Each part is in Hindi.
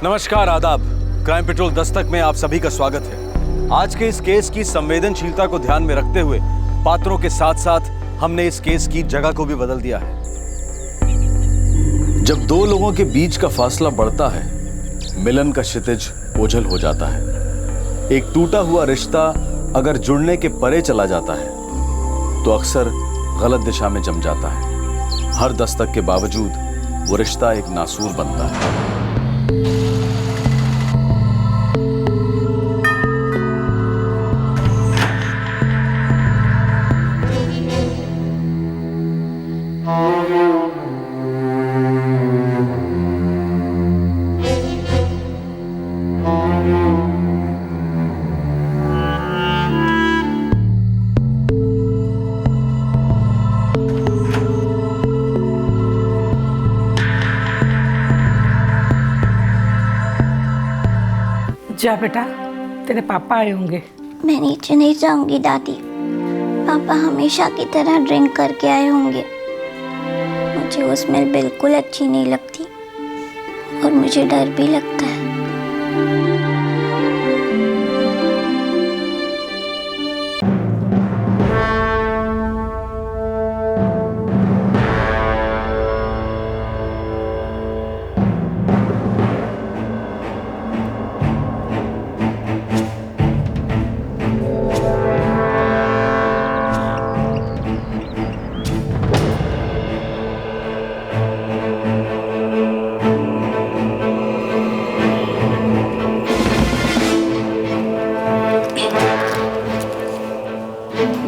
नमस्कार, आदाब। क्राइम पेट्रोल दस्तक में आप सभी का स्वागत है। आज के इस केस की संवेदनशीलता को ध्यान में रखते हुए पात्रों के साथ साथ हमने इस केस की जगह को भी बदल दिया है। जब दो लोगों के बीच का फासला बढ़ता है, मिलन का क्षितिज ओझल हो जाता है। एक टूटा हुआ रिश्ता अगर जुड़ने के परे चला जाता है तो अक्सर गलत दिशा में जम जाता है। हर दस्तक के बावजूद वो रिश्ता एक नासूर बनता है। जा बेटा, तेरे पापा आए होंगे। मैं नीचे नहीं जाऊंगी दादी। पापा हमेशा की तरह ड्रिंक करके आए होंगे। मुझे वो स्मेल बिल्कुल अच्छी नहीं लगती और मुझे डर भी लगता है।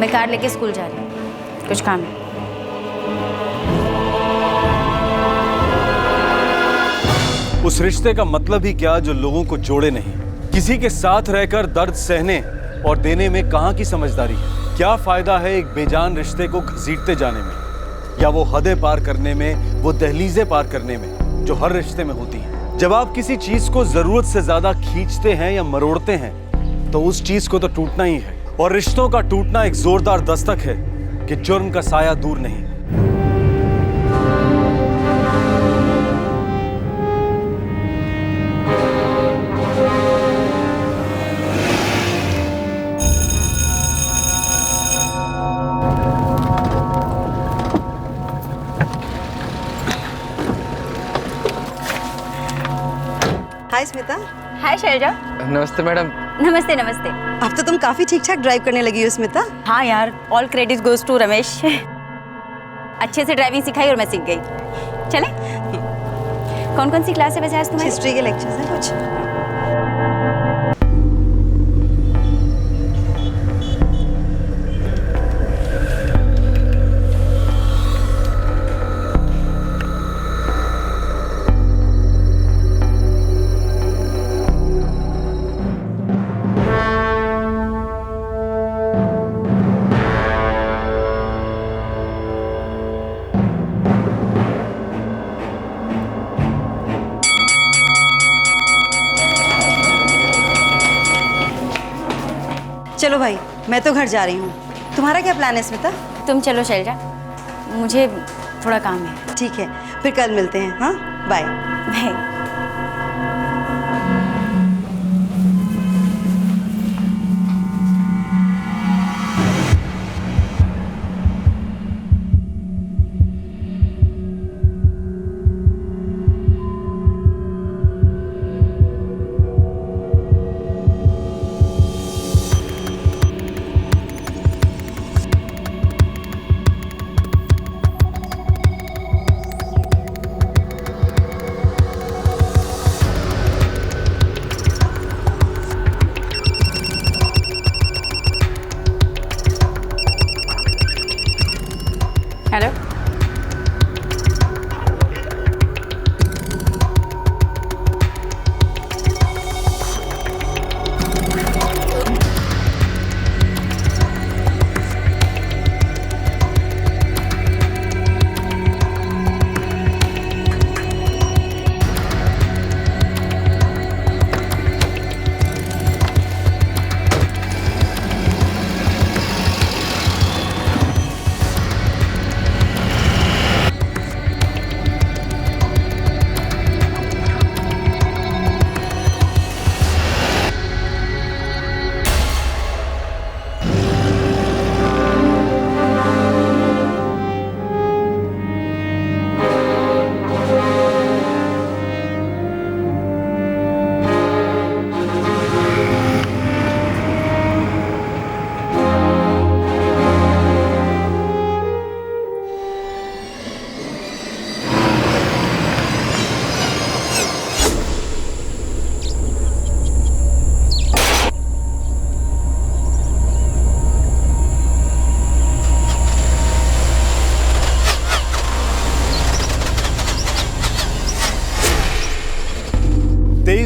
मैं कार लेके स्कूल जा रही हूँ, कुछ काम है। उस रिश्ते का मतलब ही क्या जो लोगों को जोड़े नहीं। किसी के साथ रहकर दर्द सहने और देने में कहाँ की समझदारी है। क्या फायदा है एक बेजान रिश्ते को घसीटते जाने में, या वो हदें पार करने में, वो दहलीजें पार करने में जो हर रिश्ते में होती हैं। जब आप किसी चीज को जरूरत से ज्यादा खींचते हैं या मरोड़ते हैं तो उस चीज को तो टूटना ही है। और रिश्तों का टूटना एक जोरदार दस्तक है कि जुर्म का साया दूर नहीं। हाय स्मिता। हाय शैलजा। नमस्ते मैडम। नमस्ते नमस्ते। अब तो तुम काफी ठीक ठाक ड्राइव करने लगी हो स्मिता। हाँ यार, all credit goes to Ramesh. अच्छे से ड्राइविंग सिखाई और मैं सीख गई। चले? कौन कौन सी क्लास है वैसे आज तुम्हारी? हिस्ट्री के लेक्चर्स हैं कुछ। चलो भाई, मैं तो घर जा रही हूँ। तुम्हारा क्या प्लान है स्मिता? तुम चलो शैलजा, मुझे थोड़ा काम है। ठीक है, फिर कल मिलते हैं। हाँ, बाय। बाय। हेलो।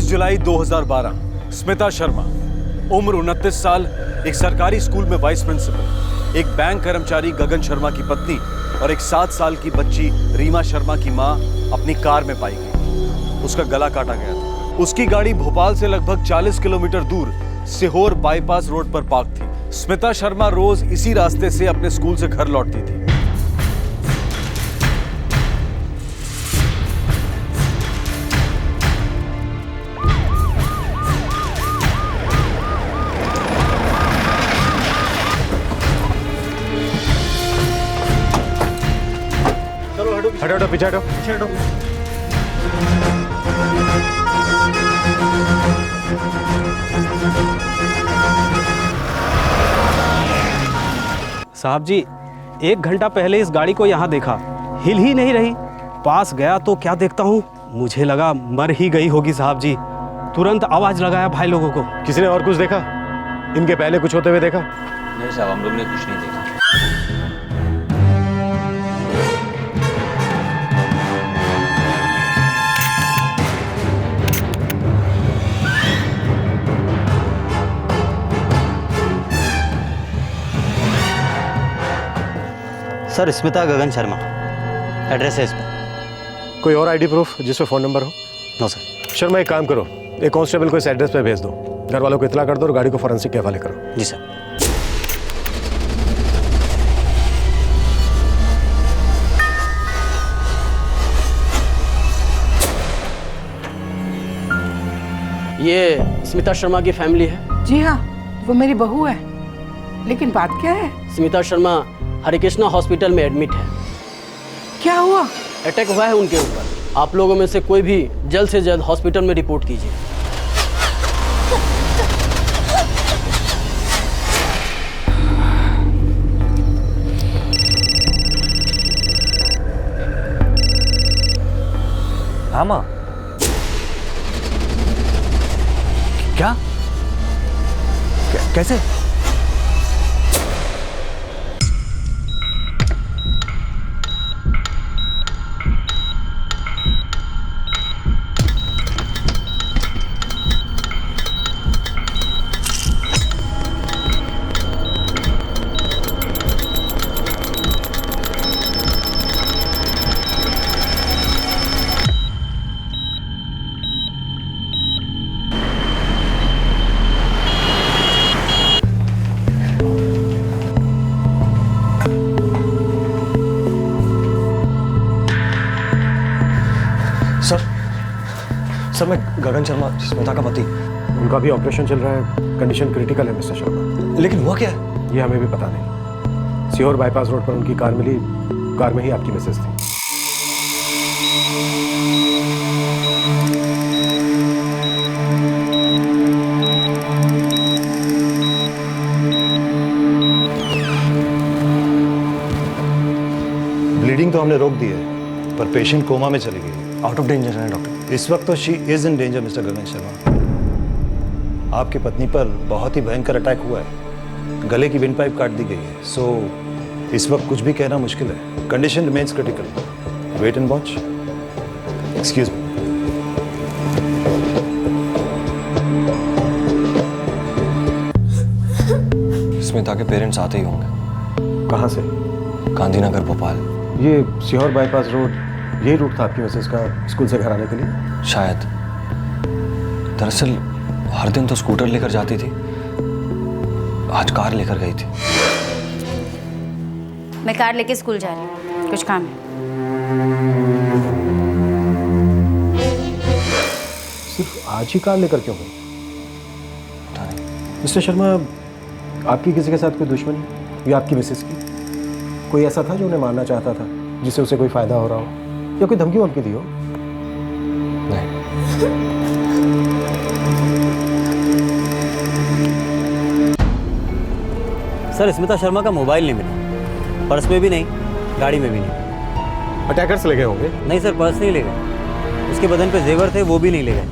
23 जुलाई 2012 स्मिता शर्मा, उम्र 29 साल, एक सरकारी स्कूल में वाइस प्रिंसिपल, एक बैंक कर्मचारी गगन शर्मा की पत्नी और एक 7 साल की बच्ची रीमा शर्मा की मां अपनी कार में पाई गई। उसका गला काटा गया था। उसकी गाड़ी भोपाल से लगभग 40 किलोमीटर दूर सीहोर बाईपास रोड पर पार्क थी। स्मिता शर्मा रोज इसी रास्ते से अपने स्कूल से घर लौटती थी। हटो हटो, पीछे हटो, पीछे हटो। साहब जी, 1 घंटा पहले इस गाड़ी को यहाँ देखा, हिल ही नहीं रही। पास गया तो क्या देखता हूँ, मुझे लगा मर ही गई होगी साहब जी। तुरंत आवाज लगाया भाई लोगों को। किसी ने और कुछ देखा? इनके पहले कुछ होते हुए देखा? नहीं साहब, हम लोग ने कुछ नहीं देखा। सर, स्मिता गगन शर्मा, एड्रेस है इस पर। कोई और आईडी प्रूफ जिसमें फ़ोन नंबर हो? No sir. शर्मा, एक काम करो, एक कांस्टेबल को इस एड्रेस पे भेज दो, घर वालों को इतला कर दो और गाड़ी को फॉरेंसिक के हवाले करो। जी सर। ये स्मिता शर्मा की फैमिली है? जी हाँ, वो मेरी बहू है। लेकिन बात क्या है? स्मिता शर्मा हरिकृष्णा हॉस्पिटल में एडमिट है। क्या हुआ? अटैक हुआ है उनके ऊपर। आप लोगों में से कोई भी जल्द से जल्द हॉस्पिटल में रिपोर्ट कीजिए। हाँ माँ। क्या? कैसे? सर, मैं गगन शर्मा, स्मिता का पति। उनका भी ऑपरेशन चल रहा है, कंडीशन क्रिटिकल है मिस्टर शर्मा। लेकिन हुआ क्या है? ये हमें भी पता नहीं। सीहोर बाईपास रोड पर उनकी कार मिली, कार में ही आपकी मिसेज थी। ब्लीडिंग तो हमने रोक दी है, पर पेशेंट कोमा में चली गई। आउट ऑफ डेंजर है डॉक्टर? इस वक्त तो she is in danger mister Gagan Sharma. आपकी पत्नी पर बहुत ही भयंकर अटैक हुआ है, गले की विंड पाइप काट दी गई है। सो इस वक्त कुछ भी कहना मुश्किल है। Condition remains critical. Wait and watch. Excuse me. Smita के पेरेंट्स आते ही होंगे। कहाँ से? गांधीनगर, भोपाल। ये सीहोर बाईपास रोड, यही रूट था आपकी मिसेज का स्कूल से घर आने के लिए? शायद। दरअसल हर दिन तो स्कूटर लेकर जाती थी, आज कार लेकर गई थी। मैं कार लेके स्कूल जा रही हूँ, कुछ काम है। सिर्फ आज ही कार लेकर क्यों गई? पता नहीं। मिस्टर शर्मा, आपकी किसी के साथ कोई दुश्मनी या आपकी मिसेज की? कोई ऐसा था जो उन्हें मारना चाहता था, जिससे उसे कोई फायदा हो रहा हो, या कोई धमकी वमकी दी हो? नहीं। सर, स्मिता शर्मा का मोबाइल नहीं मिला, पर्स में भी नहीं, गाड़ी में भी नहीं। अटैकर्स ले गए होंगे? नहीं सर, पर्स नहीं ले गए। उसके बदन पे जेवर थे, वो भी नहीं ले गए,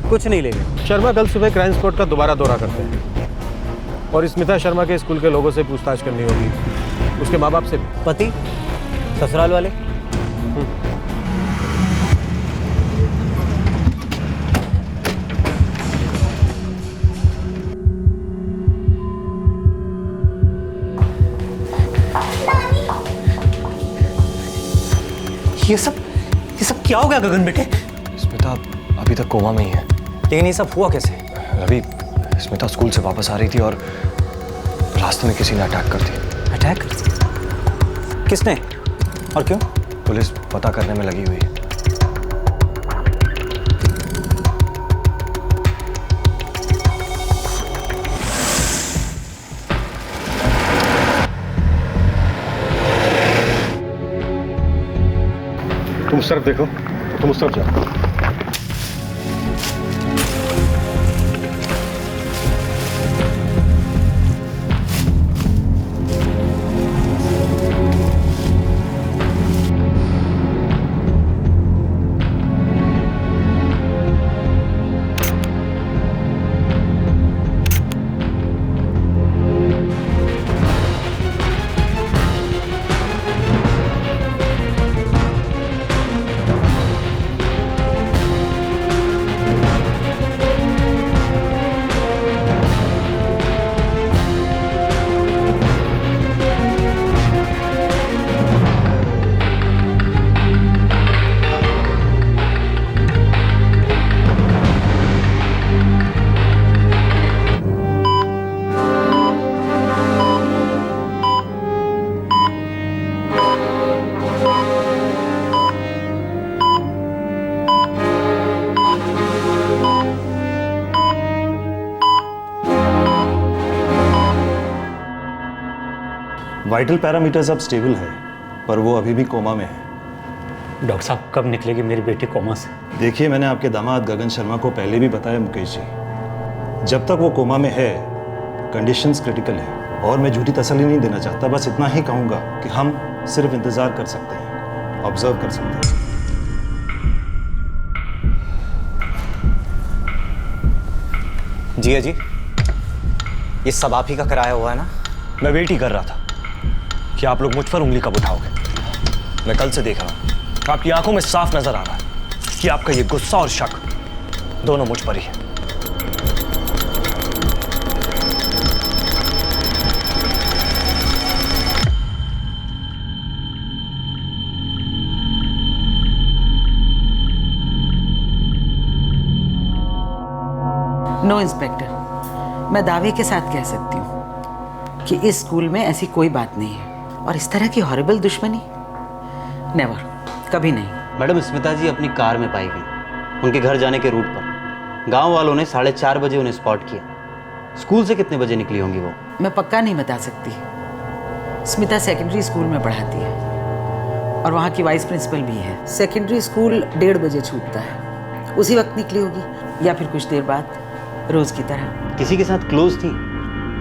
कुछ नहीं ले गए। शर्मा कल सुबह क्राइम स्पॉट का दोबारा दौरा करते हैं और स्मिता शर्मा के स्कूल के लोगों से पूछताछ करनी होगी, उसके माँ बाप से भी। पति, ससुराल वाले। ये सब क्या हो गया गगन बेटे? स्मिता अभी तक कोमा में ही है। लेकिन ये सब हुआ कैसे? रवि, स्मिता स्कूल से वापस आ रही थी और रास्ते में किसी ने अटैक कर दिया। अटैक? किसने और क्यों? पुलिस पता करने में लगी हुई है। तुम उस तरफ देखो, तुम उस तरफ जाओ। वाइटल पैरामीटर्स अब स्टेबल है, पर वो अभी भी कोमा में है। डॉक्टर साहब कब निकलेगी मेरी बेटी कोमा से? देखिए, मैंने आपके दामाद गगन शर्मा को पहले भी बताया मुकेश जी, जब तक वो कोमा में है कंडीशंस क्रिटिकल है। और मैं झूठी तसल्ली नहीं देना चाहता, बस इतना ही कहूँगा कि हम सिर्फ इंतज़ार कर सकते हैं, ऑब्जर्व कर सकते हैं। जी, ये सब आप ही का कराया हुआ है ना? मैं वेट ही कर रहा था कि आप लोग मुझ पर उंगली कब उठाओगे। मैं कल से देख रहा हूं, आपकी आंखों में साफ नजर आ रहा है कि आपका ये गुस्सा और शक दोनों मुझ पर ही है। नो इंस्पेक्टर, मैं दावे के साथ कह सकती हूँ कि इस स्कूल में ऐसी कोई बात नहीं है, और इस तरह की हॉरिबल दुश्मनी नेवर, कभी नहीं। मैडम, स्मिता जी अपनी कार में पाई गई, उनके घर जाने के रूट पर। गांव वालों ने 4:30 बजे उन्हें स्पॉट किया। स्कूल से कितने बजे निकली होंगी वो? मैं पक्का नहीं बता सकती। स्मिता सेकेंडरी स्कूल में पढ़ाती है और वहाँ की वाइस प्रिंसिपल भी है। सेकेंडरी स्कूल 1:30 बजे छूटता है, उसी वक्त निकली होगी या फिर कुछ देर बाद, रोज की तरह। किसी के साथ क्लोज थी?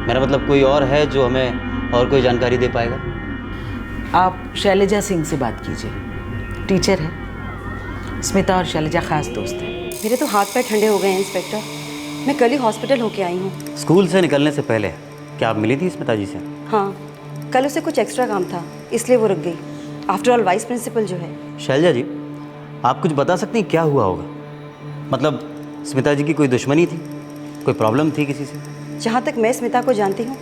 मेरा मतलब कोई और है जो हमें और कोई जानकारी दे पाएगा? आप शैलजा सिंह से बात कीजिए, टीचर है। स्मिता और शैलजा खास दोस्त हैं। मेरे तो हाथ पैर ठंडे हो गए हैं इंस्पेक्टर। मैं कल ही हॉस्पिटल होके आई हूँ। स्कूल से निकलने से पहले क्या आप मिली थी स्मिता जी से? हाँ, कल उसे कुछ एक्स्ट्रा काम था, इसलिए वो रुक गई। आफ्टर ऑल वाइस प्रिंसिपल जो है। शैलजा जी, आप कुछ बता सकती हैं क्या हुआ होगा? मतलब स्मिता जी की कोई दुश्मनी थी, कोई प्रॉब्लम थी किसी से? जहाँ तक मैं स्मिता को जानती हूँ,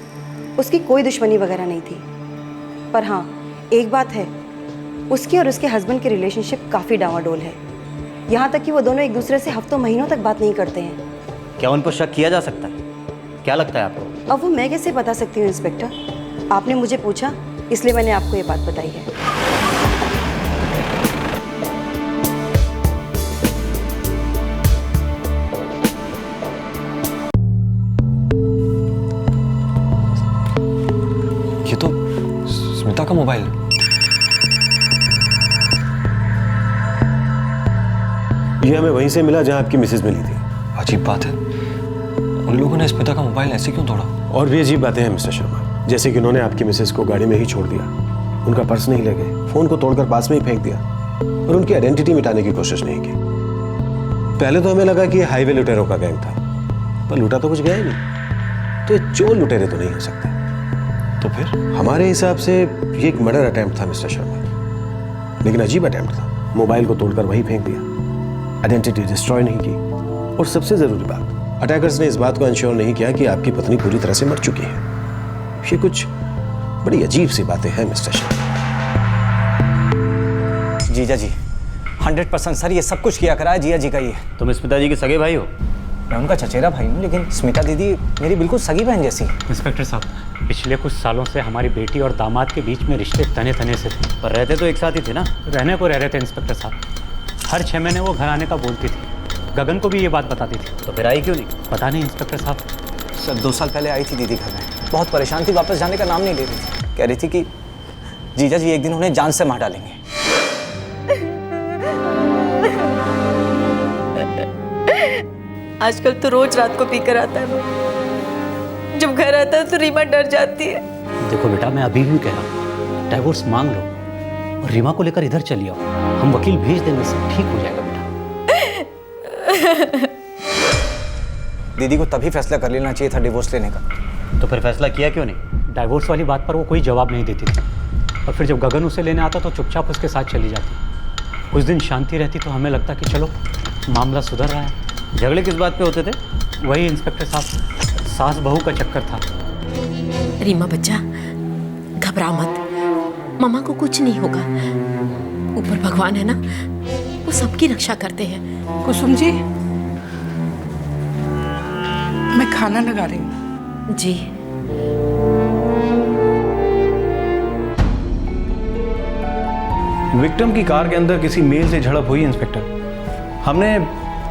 उसकी कोई दुश्मनी वगैरह नहीं थी। पर हाँ, एक बात है, उसकी और उसके हस्बैंड की रिलेशनशिप काफ़ी डावाडोल है। यहाँ तक कि वो दोनों एक दूसरे से हफ्तों महीनों तक बात नहीं करते हैं। क्या उन पर शक किया जा सकता है? क्या लगता है आपको? अब वो मैं कैसे बता सकती हूँ इंस्पेक्टर? आपने मुझे पूछा, इसलिए मैंने आपको ये बात बताई है। ये तो स्मिता का मोबाइल है। ये हमें वहीं से मिला जहां आपकी मिसेज मिली थी। अजीब बात है, उन लोगों ने स्मिता का मोबाइल ऐसे क्यों तोड़ा? और भी अजीब बातें हैं मिस्टर शर्मा, जैसे कि उन्होंने आपकी मिसेज को गाड़ी में ही छोड़ दिया, उनका पर्स नहीं ले गए, फोन को तोड़कर पास में ही फेंक दिया और उनकी आइडेंटिटी मिटाने की कोशिश नहीं की। पहले तो हमें लगा कि ये हाईवे लुटेरों का गैंग था, पर लूटा तो कुछ गया ही नहीं, तो ये चोर लुटेरे तो नहीं हो सकते। तो फिर? हमारे हिसाब से ये एक मर्डर अटेम्प्ट था मिस्टर शर्मा, लेकिन अजीब अटेम्प्ट था। मोबाइल को तोड़कर वहीं फेंक दिया, आइडेंटिटी डिस्ट्रॉय नहीं की, और सबसे जरूरी बात, अटैकर्स ने इस बात को इंश्योर नहीं किया कि आपकी पत्नी पूरी तरह से मर चुकी है। ये कुछ बड़ी अजीब सी बातें हैं मिस्टर शर्मा। जीजा जी 100% सर, ये सब कुछ किया करा है जीजा जी का ही है। तुम स्मिता जी के सगे भाई हो? मैं उनका चचेरा भाई हूँ, लेकिन स्मिता दीदी मेरी बिल्कुल सगी बहन जैसी। इंस्पेक्टर साहब, पिछले कुछ सालों से हमारी बेटी और दामाद के बीच में रिश्ते तने तने से थे। पर रहते तो एक साथ ही थे ना? रहने को रह रहे थे इंस्पेक्टर साहब। हर 6 महीने वो घर आने का बोलती थी। गगन को भी ये बात बताती थी। तो फिर आई क्यों नहीं? पता नहीं इंस्पेक्टर साहब। सर 2 साल पहले आई थी दीदी घर में, बहुत परेशान थी, वापस जाने का नाम नहीं ले रही थी। कह रही थी कि जीजा जी एक दिन उन्हें जान से मार डालेंगे। आजकल तो रोज रात को पीकर आता है वो। जब घर आता है तो रीमा डर जाती है। देखो बेटा, मैं अभी भी कह रहा हूँ, डाइवोर्स मांग लो और रीमा को लेकर इधर चली आओ। हम वकील भेज देंगे, सब ठीक हो जाएगा बेटा। दीदी को तभी फैसला कर लेना चाहिए था डिवोर्स लेने का। तो फिर फैसला किया क्यों नहीं? डाइवोर्स वाली बात पर वो कोई जवाब नहीं देती थी, और फिर जब गगन उसे लेने आता तो चुपचाप उसके साथ चली जाती। कुछ दिन शांति रहती तो हमें लगता कि चलो मामला सुधर रहा है। झगड़े किस बात पे होते थे? वही इंस्पेक्टर साहब, सास बहू का चक्कर था। रीमा बच्चा, घबरा मत, मामा को कुछ नहीं होगा। ऊपर भगवान है ना, वो सबकी रक्षा करते हैं। कुसुम जी, मैं खाना लगा रही हूँ। जी। विक्टिम की कार के अंदर किसी मेल से झड़प हुई इंस्पेक्टर। हमने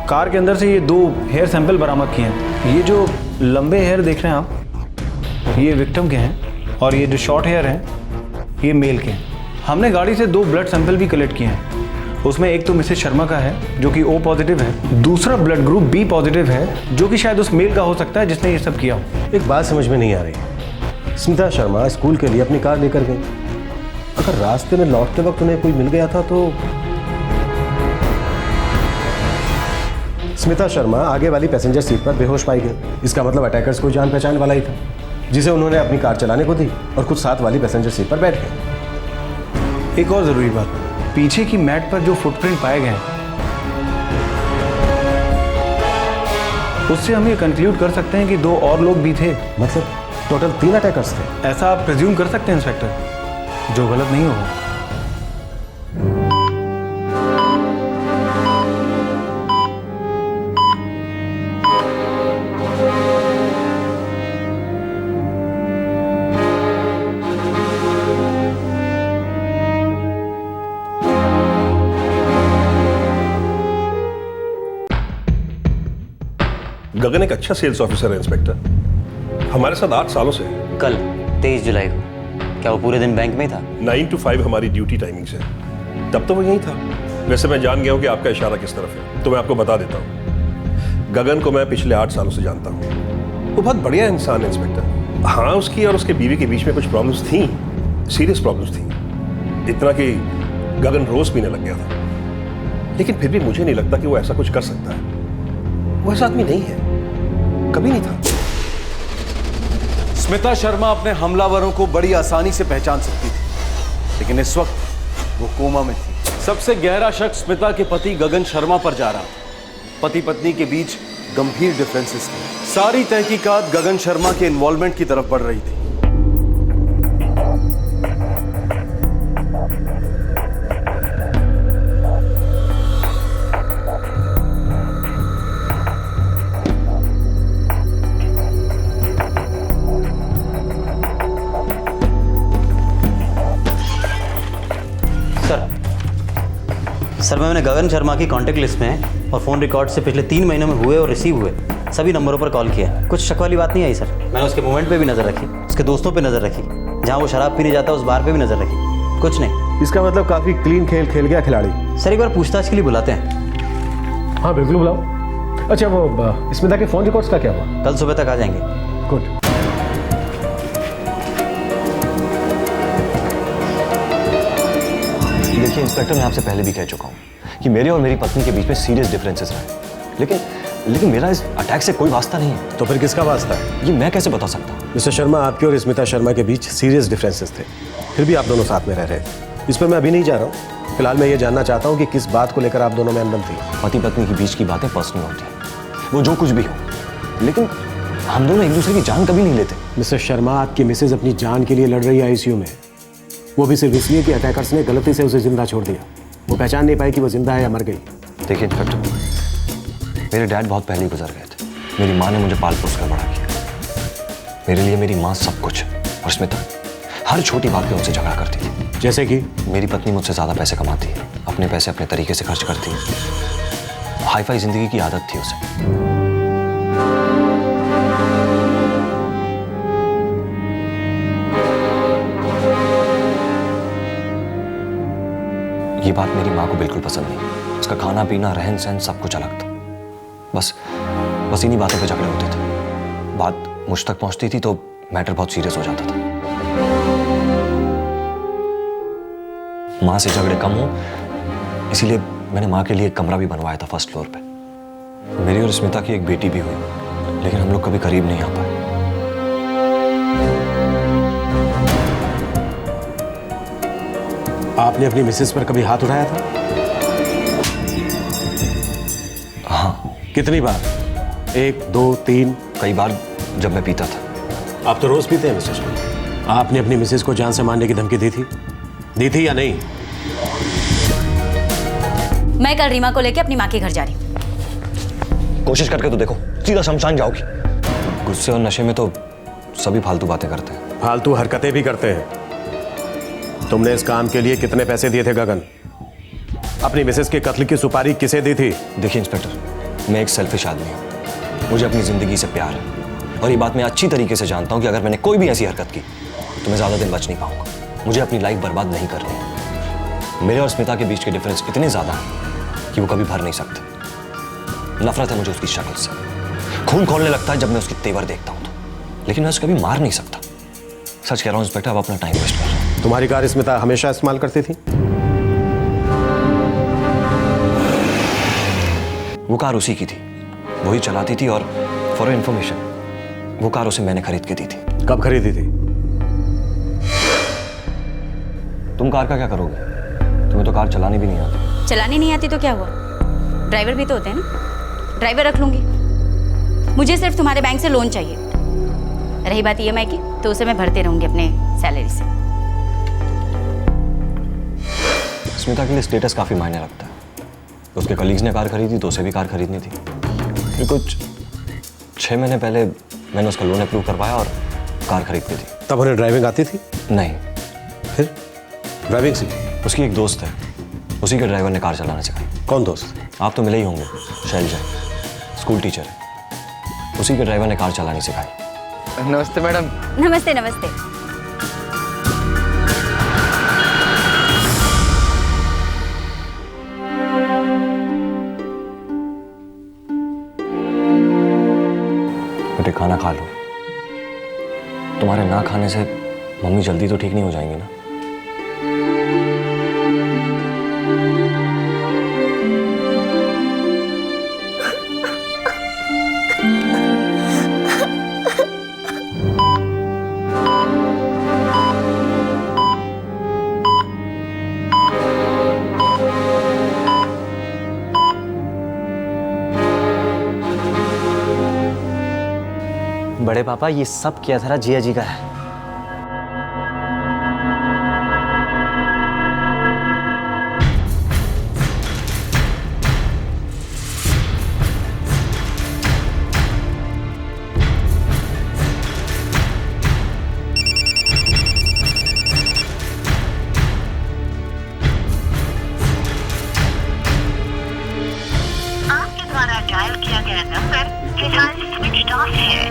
कार के अंदर से ये 2 हेयर सैंपल बरामद किए हैं। ये जो लंबे हेयर देख रहे हैं आप, ये विक्टिम के हैं, और ये जो शॉर्ट हेयर हैं ये मेल के हैं। हमने गाड़ी से 2 ब्लड सैंपल भी कलेक्ट किए हैं। उसमें एक तो मिसेस शर्मा का है जो कि O पॉजिटिव है, दूसरा ब्लड ग्रुप B पॉजिटिव है जो कि शायद उस मेल का हो सकता है जिसने ये सब किया हो। एक बात समझ में नहीं आ रही। स्मिता शर्मा स्कूल के लिए अपनी कार लेकर गई। अगर रास्ते में लौटते वक्त उन्हें कोई मिल गया था तो स्मिता शर्मा आगे वाली पैसेंजर सीट पर बेहोश पाई गई। इसका मतलब अटैकर्स कोई जान पहचान वाला ही था जिसे उन्होंने अपनी कार चलाने को दी और खुद साथ वाली पैसेंजर सीट पर बैठ गए। एक और जरूरी बात, पीछे की मैट पर जो फुटप्रिंट पाए गए उससे हम ये कंक्लूड कर सकते हैं कि 2 और लोग भी थे। मतलब टोटल 3 अटैकर्स थे। ऐसा आप प्रिज्यूम कर सकते हैं इंस्पेक्टर, जो गलत नहीं होगा। गगन एक अच्छा सेल्स ऑफिसर है इंस्पेक्टर, हमारे साथ 8 सालों से। कल 23 जुलाई को क्या वो पूरे दिन बैंक में ही था? 9 to 5 हमारी ड्यूटी टाइमिंग्स है, तब तो वो यहीं था। वैसे मैं जान गया हूँ कि आपका इशारा किस तरफ है, तो मैं आपको बता देता हूँ। गगन को मैं पिछले 8 सालों से जानता हूँ। वो बहुत बढ़िया इंसान है इंस्पेक्टर। हाँ, उसकी और उसके बीवी के बीच में कुछ प्रॉब्लम्स थी, सीरियस प्रॉब्लम्स थी, इतना कि गगन रोज पीने लग गया था। लेकिन फिर भी मुझे नहीं लगता कि वो ऐसा कुछ कर सकता है। वो ऐसा आदमी नहीं है, कभी नहीं था। स्मिता शर्मा अपने हमलावरों को बड़ी आसानी से पहचान सकती थी, लेकिन इस वक्त वो कोमा में थी। सबसे गहरा शक स्मिता के पति गगन शर्मा पर जा रहा। पति पत्नी के बीच गंभीर डिफरेंसेस थे। सारी तहकीकात गगन शर्मा के इन्वॉल्वमेंट की तरफ बढ़ रही थी। सर, मैंने गगन शर्मा की कांटेक्ट लिस्ट में और फ़ोन रिकॉर्ड से पिछले 3 महीनों में हुए और रिसीव हुए सभी नंबरों पर कॉल किया। कुछ शक वाली बात नहीं आई सर। मैंने उसके मूवमेंट पे भी नज़र रखी, उसके दोस्तों पे नज़र रखी, जहाँ वो शराब पीने जाता है उस बार पे भी नज़र रखी। कुछ नहीं। इसका मतलब काफ़ी क्लीन खेल खेल गया खिलाड़ी। सर, एक बार पूछताछ के लिए बुलाते हैं। हाँ बिल्कुल बुलाओ। अच्छा, वो स्मिता के फ़ोन रिकॉर्ड्स का क्या हुआ? कल सुबह तक आ जाएंगे। गुड। देखिए इंस्पेक्टर, मैं आपसे पहले भी कह चुका हूँ कि मेरे और मेरी पत्नी के बीच में सीरियस डिफरेंसेस हैं, लेकिन मेरा इस अटैक से कोई वास्ता नहीं है। तो फिर किसका वास्ता है? ये मैं कैसे बता सकता हूँ? मिस्टर शर्मा, आपके और स्मिता शर्मा के बीच सीरियस डिफरेंसेस थे, फिर भी आप दोनों साथ में रह रहे थे। इस पर मैं अभी नहीं जा रहा हूँ। फिलहाल मैं ये जानना चाहता हूँ कि किस बात को लेकर आप दोनों में अनबन थी। पति पत्नी के बीच की बातें पर्सनल होती हैं, वो जो कुछ भी हो, लेकिन हम दोनों एक दूसरे की जान कभी नहीं लेते। मिस्टर शर्मा, आपकी मिसेज अपनी जान के लिए लड़ रही है ICU में, वो भी सिर्फ इसलिए कि अटैकर्स ने गलती से उसे जिंदा छोड़ दिया। वो पहचान नहीं पाई कि वो जिंदा है या मर गई। देखिए इंस्पेक्टर, मेरे डैड बहुत पहले ही गुजर गए थे। मेरी माँ ने मुझे पाल पोस कर बड़ा किया। मेरे लिए मेरी माँ सब कुछ है। और स्मिता हर छोटी बात पे उनसे झगड़ा करती थी। जैसे कि मेरी पत्नी मुझसे ज़्यादा पैसे कमाती है, अपने पैसे अपने तरीके से खर्च करती है। हाई फाई जिंदगी की आदत थी उसे। ये बात मेरी माँ को बिल्कुल पसंद नहीं। उसका खाना पीना रहन सहन सब कुछ अलग था। बस इन्हीं बातों पे झगड़े होते थे। बात मुझ तक पहुंचती थी तो मैटर बहुत सीरियस हो जाता था। माँ से झगड़े कम हो इसीलिए मैंने माँ के लिए एक कमरा भी बनवाया था फर्स्ट फ्लोर पे। मेरी और स्मिता की एक बेटी भी हुई, लेकिन हम लोग कभी करीब नहीं आ पाए। आपने अपनी मिसेस पर कभी हाथ उठाया था? हाँ। कितनी बार? 1, 2, 3? कई बार जब मैं पीता था। आप तो रोज पीते हैं मिस्टर शर्मा। आपने अपनी मिसेस को जान से मारने की धमकी दी थी या नहीं? मैं कल रीमा को लेके अपनी माँ के घर जा रही हूँ। कोशिश करके तो देखो, सीधा शमशान जाओगी। गुस्से और नशे में तो सभी फालतू बातें करते हैं। फालतू हरकतें भी करते हैं। तुमने इस काम के लिए कितने पैसे दिए थे गगन? अपनी मिसेस के कत्ल की सुपारी किसे दी थी? देखिए इंस्पेक्टर, मैं एक सेल्फिश आदमी हूँ। मुझे अपनी जिंदगी से प्यार है और ये बात मैं अच्छी तरीके से जानता हूँ कि अगर मैंने कोई भी ऐसी हरकत की तो मैं ज्यादा दिन बच नहीं पाऊंगा। मुझे अपनी लाइफ बर्बाद नहीं करनी। मेरे और स्मिता के बीच के डिफरेंस इतने ज्यादा हैं कि वो कभी भर नहीं सकते। नफरत है मुझे उसकी शक्ल से। खून खोलने लगता है जब मैं उसकी तेवर देखता हूँ तो, लेकिन मैं उसे कभी मार नहीं सकता। सच कह रहा हूँ इंस्पेक्टर, अब अपना टाइम वेस्ट कर रहा हूँ। तुम्हारी कार स्मिता हमेशा इस्तेमाल करती थी? वो कार उसी की थी, वही चलाती थी। और फॉर इन्फॉर्मेशन, वो कार उसे मैंने खरीद के दी थी। कब खरीदी थी? तुम कार का क्या करोगे? तुम्हें तो कार चलानी भी नहीं आती। चलानी नहीं आती तो क्या हुआ? ड्राइवर भी तो होते हैं ना। ड्राइवर रख लूंगी। मुझे सिर्फ तुम्हारे बैंक से लोन चाहिए। रही बात ईएमआई की, तो उसे मैं भरते रहूंगी अपने सैलरी से। स्मिता के लिए स्टेटस काफी मायने रखता है। उसके कलीग्स ने कार खरीदी तो उसे भी कार खरीदनी थी। फिर कुछ 6 महीने पहले मैंने उसका लोन अप्रूव करवाया और कार खरीद के दी। तब उन्हें ड्राइविंग आती थी? नहीं। फिर ड्राइविंग सीखी? उसकी एक दोस्त है, उसी के ड्राइवर ने कार चलाना सिखाई। कौन दोस्त? आप तो मिले ही होंगे, शैलजा, स्कूल टीचर है। उसी के ड्राइवर ने कार चलानी सिखाई। नमस्ते मैडम। नमस्ते नमस्ते। बेटे खाना खा लो। तुम्हारे ना खाने से मम्मी जल्दी तो ठीक नहीं हो जाएंगी ना? बड़े पापा, ये सब किया था जिया जी का है। आपके द्वारा डायल किया गया नंबर फिलहाल स्विच ऑफ है।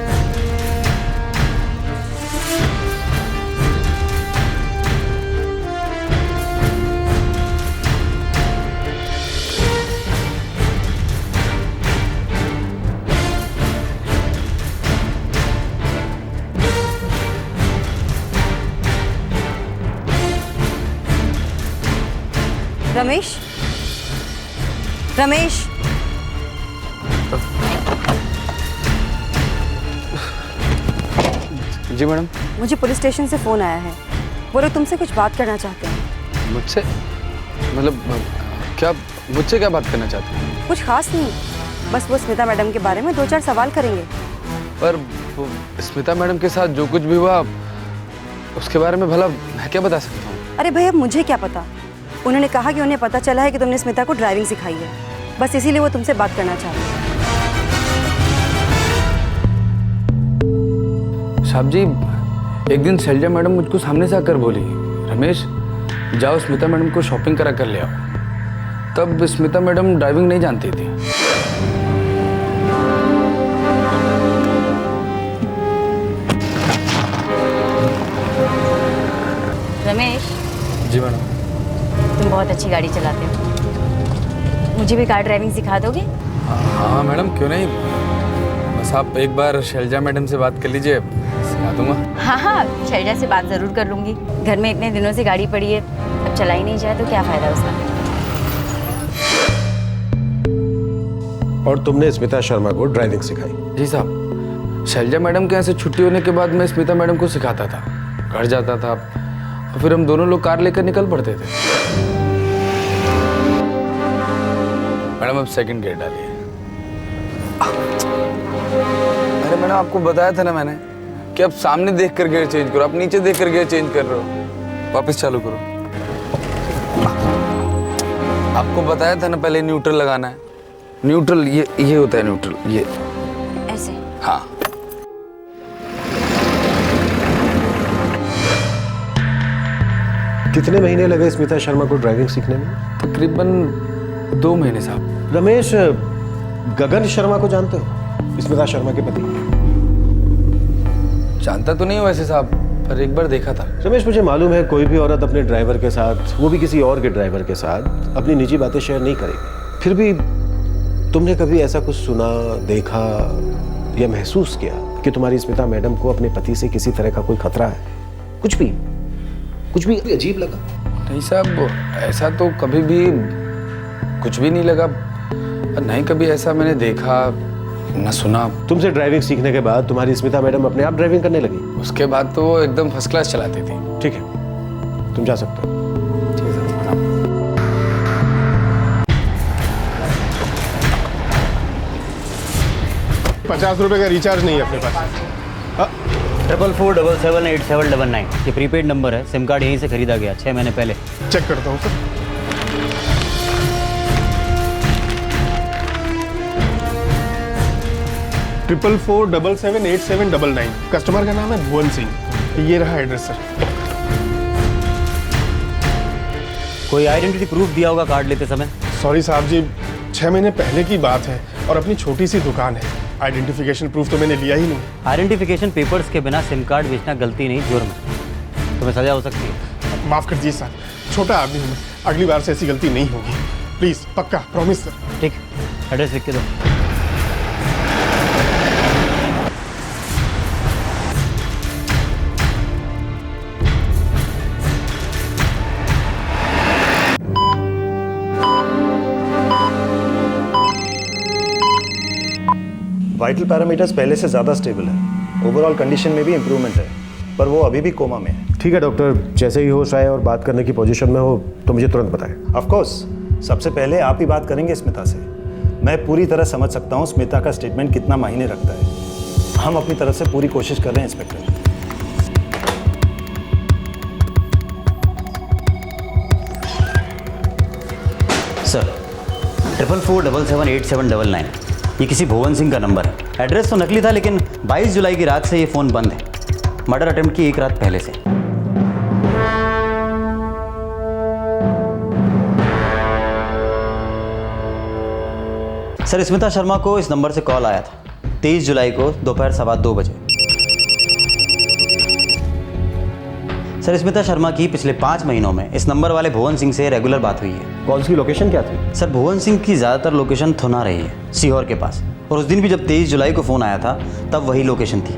रमेश, रमेश, जी मैडम। मुझे पुलिस स्टेशन से फ़ोन आया है। वो लोग तुमसे कुछ बात करना चाहते हैं। मुझसे? मतलब क्या, मुझसे क्या बात करना चाहते हैं? कुछ खास नहीं, बस वो स्मिता मैडम के बारे में 2-4 सवाल करेंगे। पर वो स्मिता मैडम के साथ जो कुछ भी हुआ उसके बारे में भला मैं क्या बता सकता हूँ? अरे भाई, अब मुझे क्या पता, उन्होंने कहा कि उन्हें पता चला है कि तुमने स्मिता को ड्राइविंग सिखाई है, बस इसीलिए वो तुमसे बात करना चाहते हैं। साहब जी, एक दिन शैलजा मैडम मुझको सामने से आकर बोली, रमेश जाओ स्मिता मैडम को शॉपिंग करा कर ले आओ। तब स्मिता मैडम ड्राइविंग नहीं जानती थी। रमेश जी मैडम। तुम बहुत अच्छी गाड़ी चलाते हो, मुझे भी कार ड्राइविंग सिखा दोगे? हाँ मैडम, क्यों नहीं। बस आप एक बार शैलजा मैडम से बात कर लीजिए, सिखा दूंगा। हाँ हाँ, शैलजा से बात ज़रूर कर लूँगी। घर में इतने दिनों से गाड़ी पड़ी है, अब चलाई नहीं जाए तो क्या फ़ायदा उसका। और तुमने स्मिता शर्मा को ड्राइविंग सिखाई? जी साहब, शैलजा मैडम के यहाँ से छुट्टी होने के बाद मैं स्मिता मैडम को सिखाता था, घर जाता था और फिर हम दोनों लोग कार लेकर निकल पड़ते थे। मैडम अब सेकंड गियर डालिए। अरे मैडम, आपको बताया था ना मैंने कि आप सामने देख कर गियर चेंज करो, आप नीचे देख कर गियर चेंज कर रहे हो। वापस चालू करो। आपको बताया था ना पहले न्यूट्रल लगाना है। न्यूट्रल ये होता है न्यूट्रल, ये ऐसे। हाँ। कितने महीने लगे स्मिता शर्मा को ड्राइविंग सीखने में? तकरीबन 2 महीने साहब। रमेश, गगन शर्मा को जानते हो? स्मिता शर्मा के पति? जानता तो नहीं हूँ वैसे साहब, पर एक बार देखा था। रमेश, मुझे मालूम है कोई भी औरत अपने ड्राइवर के साथ, वो भी किसी और के ड्राइवर के साथ, अपनी निजी बातें शेयर नहीं करेगी। फिर भी तुमने कभी ऐसा कुछ सुना, देखा या महसूस किया कि तुम्हारी स्मिता मैडम को अपने पति से किसी तरह का कोई खतरा है? कुछ भी अजीब लगा? नहीं साहब, ऐसा तो कभी भी कुछ भी नहीं लगा, नहीं कभी ऐसा मैंने देखा न सुना। तुमसे ड्राइविंग सीखने के बाद तुम्हारी स्मिता मैडम अपने आप ड्राइविंग करने लगी? उसके बाद तो वो एकदम फर्स्ट क्लास चलाती थी। ठीक है, तुम जा सकते हो। 50 रुपए का रिचार्ज नहीं है अपने पास। 44478799 ये प्रीपेड नंबर है, सिम कार्ड यहीं से खरीदा गया 6 महीने पहले। चेक करता हूँ सर। ट्रिपल 44778799। कस्टमर का नाम है भुवन सिंह। ये रहा एड्रेस सर। कोई आइडेंटिटी प्रूफ दिया होगा कार्ड लेते समय? सॉरी साहब जी, 6 महीने पहले की बात है और अपनी छोटी सी दुकान है। आइडेंटिफिकेशन प्रूफ तो मैंने लिया ही नहीं। आइडेंटिफिकेशन पेपर्स के बिना सिम कार्ड बेचना गलती नहीं, जुर्म है, तुम्हें सजा हो सकती है। माफ कर दीजिए सर, छोटा आदमी हूँ मैं, अगली बार से ऐसी गलती नहीं होगी। प्लीज, पक्का, प्रॉमिस सर। ठीक, एड्रेस लिख के दो। वाइटल पैरामीटर्स पहले से ज़्यादा स्टेबल है, ओवरऑल कंडीशन में भी इम्प्रूवमेंट है, पर वो अभी भी कोमा में है। ठीक है डॉक्टर, जैसे ही होश आए और बात करने की पोजीशन में हो तो मुझे तुरंत बताएं। ऑफ कोर्स, सबसे पहले आप ही बात करेंगे स्मिता से। मैं पूरी तरह समझ सकता हूँ स्मिता का स्टेटमेंट कितना मायने रखता है। हम अपनी तरफ से पूरी कोशिश कर रहे हैं इंस्पेक्टर। सर, 44478799 ये किसी भुवन सिंह का नंबर है। एड्रेस तो नकली था, लेकिन 22 जुलाई की रात से ये फ़ोन बंद है। मर्डर अटेम्प्ट की 1 रात पहले से। सर, स्मिता शर्मा को इस नंबर से कॉल आया था 23 जुलाई को दोपहर 2:15 बजे। सर, स्मिता शर्मा की पिछले 5 महीनों में इस नंबर वाले भुवन सिंह से रेगुलर बात हुई है। कॉल की लोकेशन क्या थी? सर, भुवन सिंह की ज़्यादातर लोकेशन थोना रही है, सीहोर के पास। और उस दिन भी जब 23 जुलाई को फ़ोन आया था तब वही लोकेशन थी,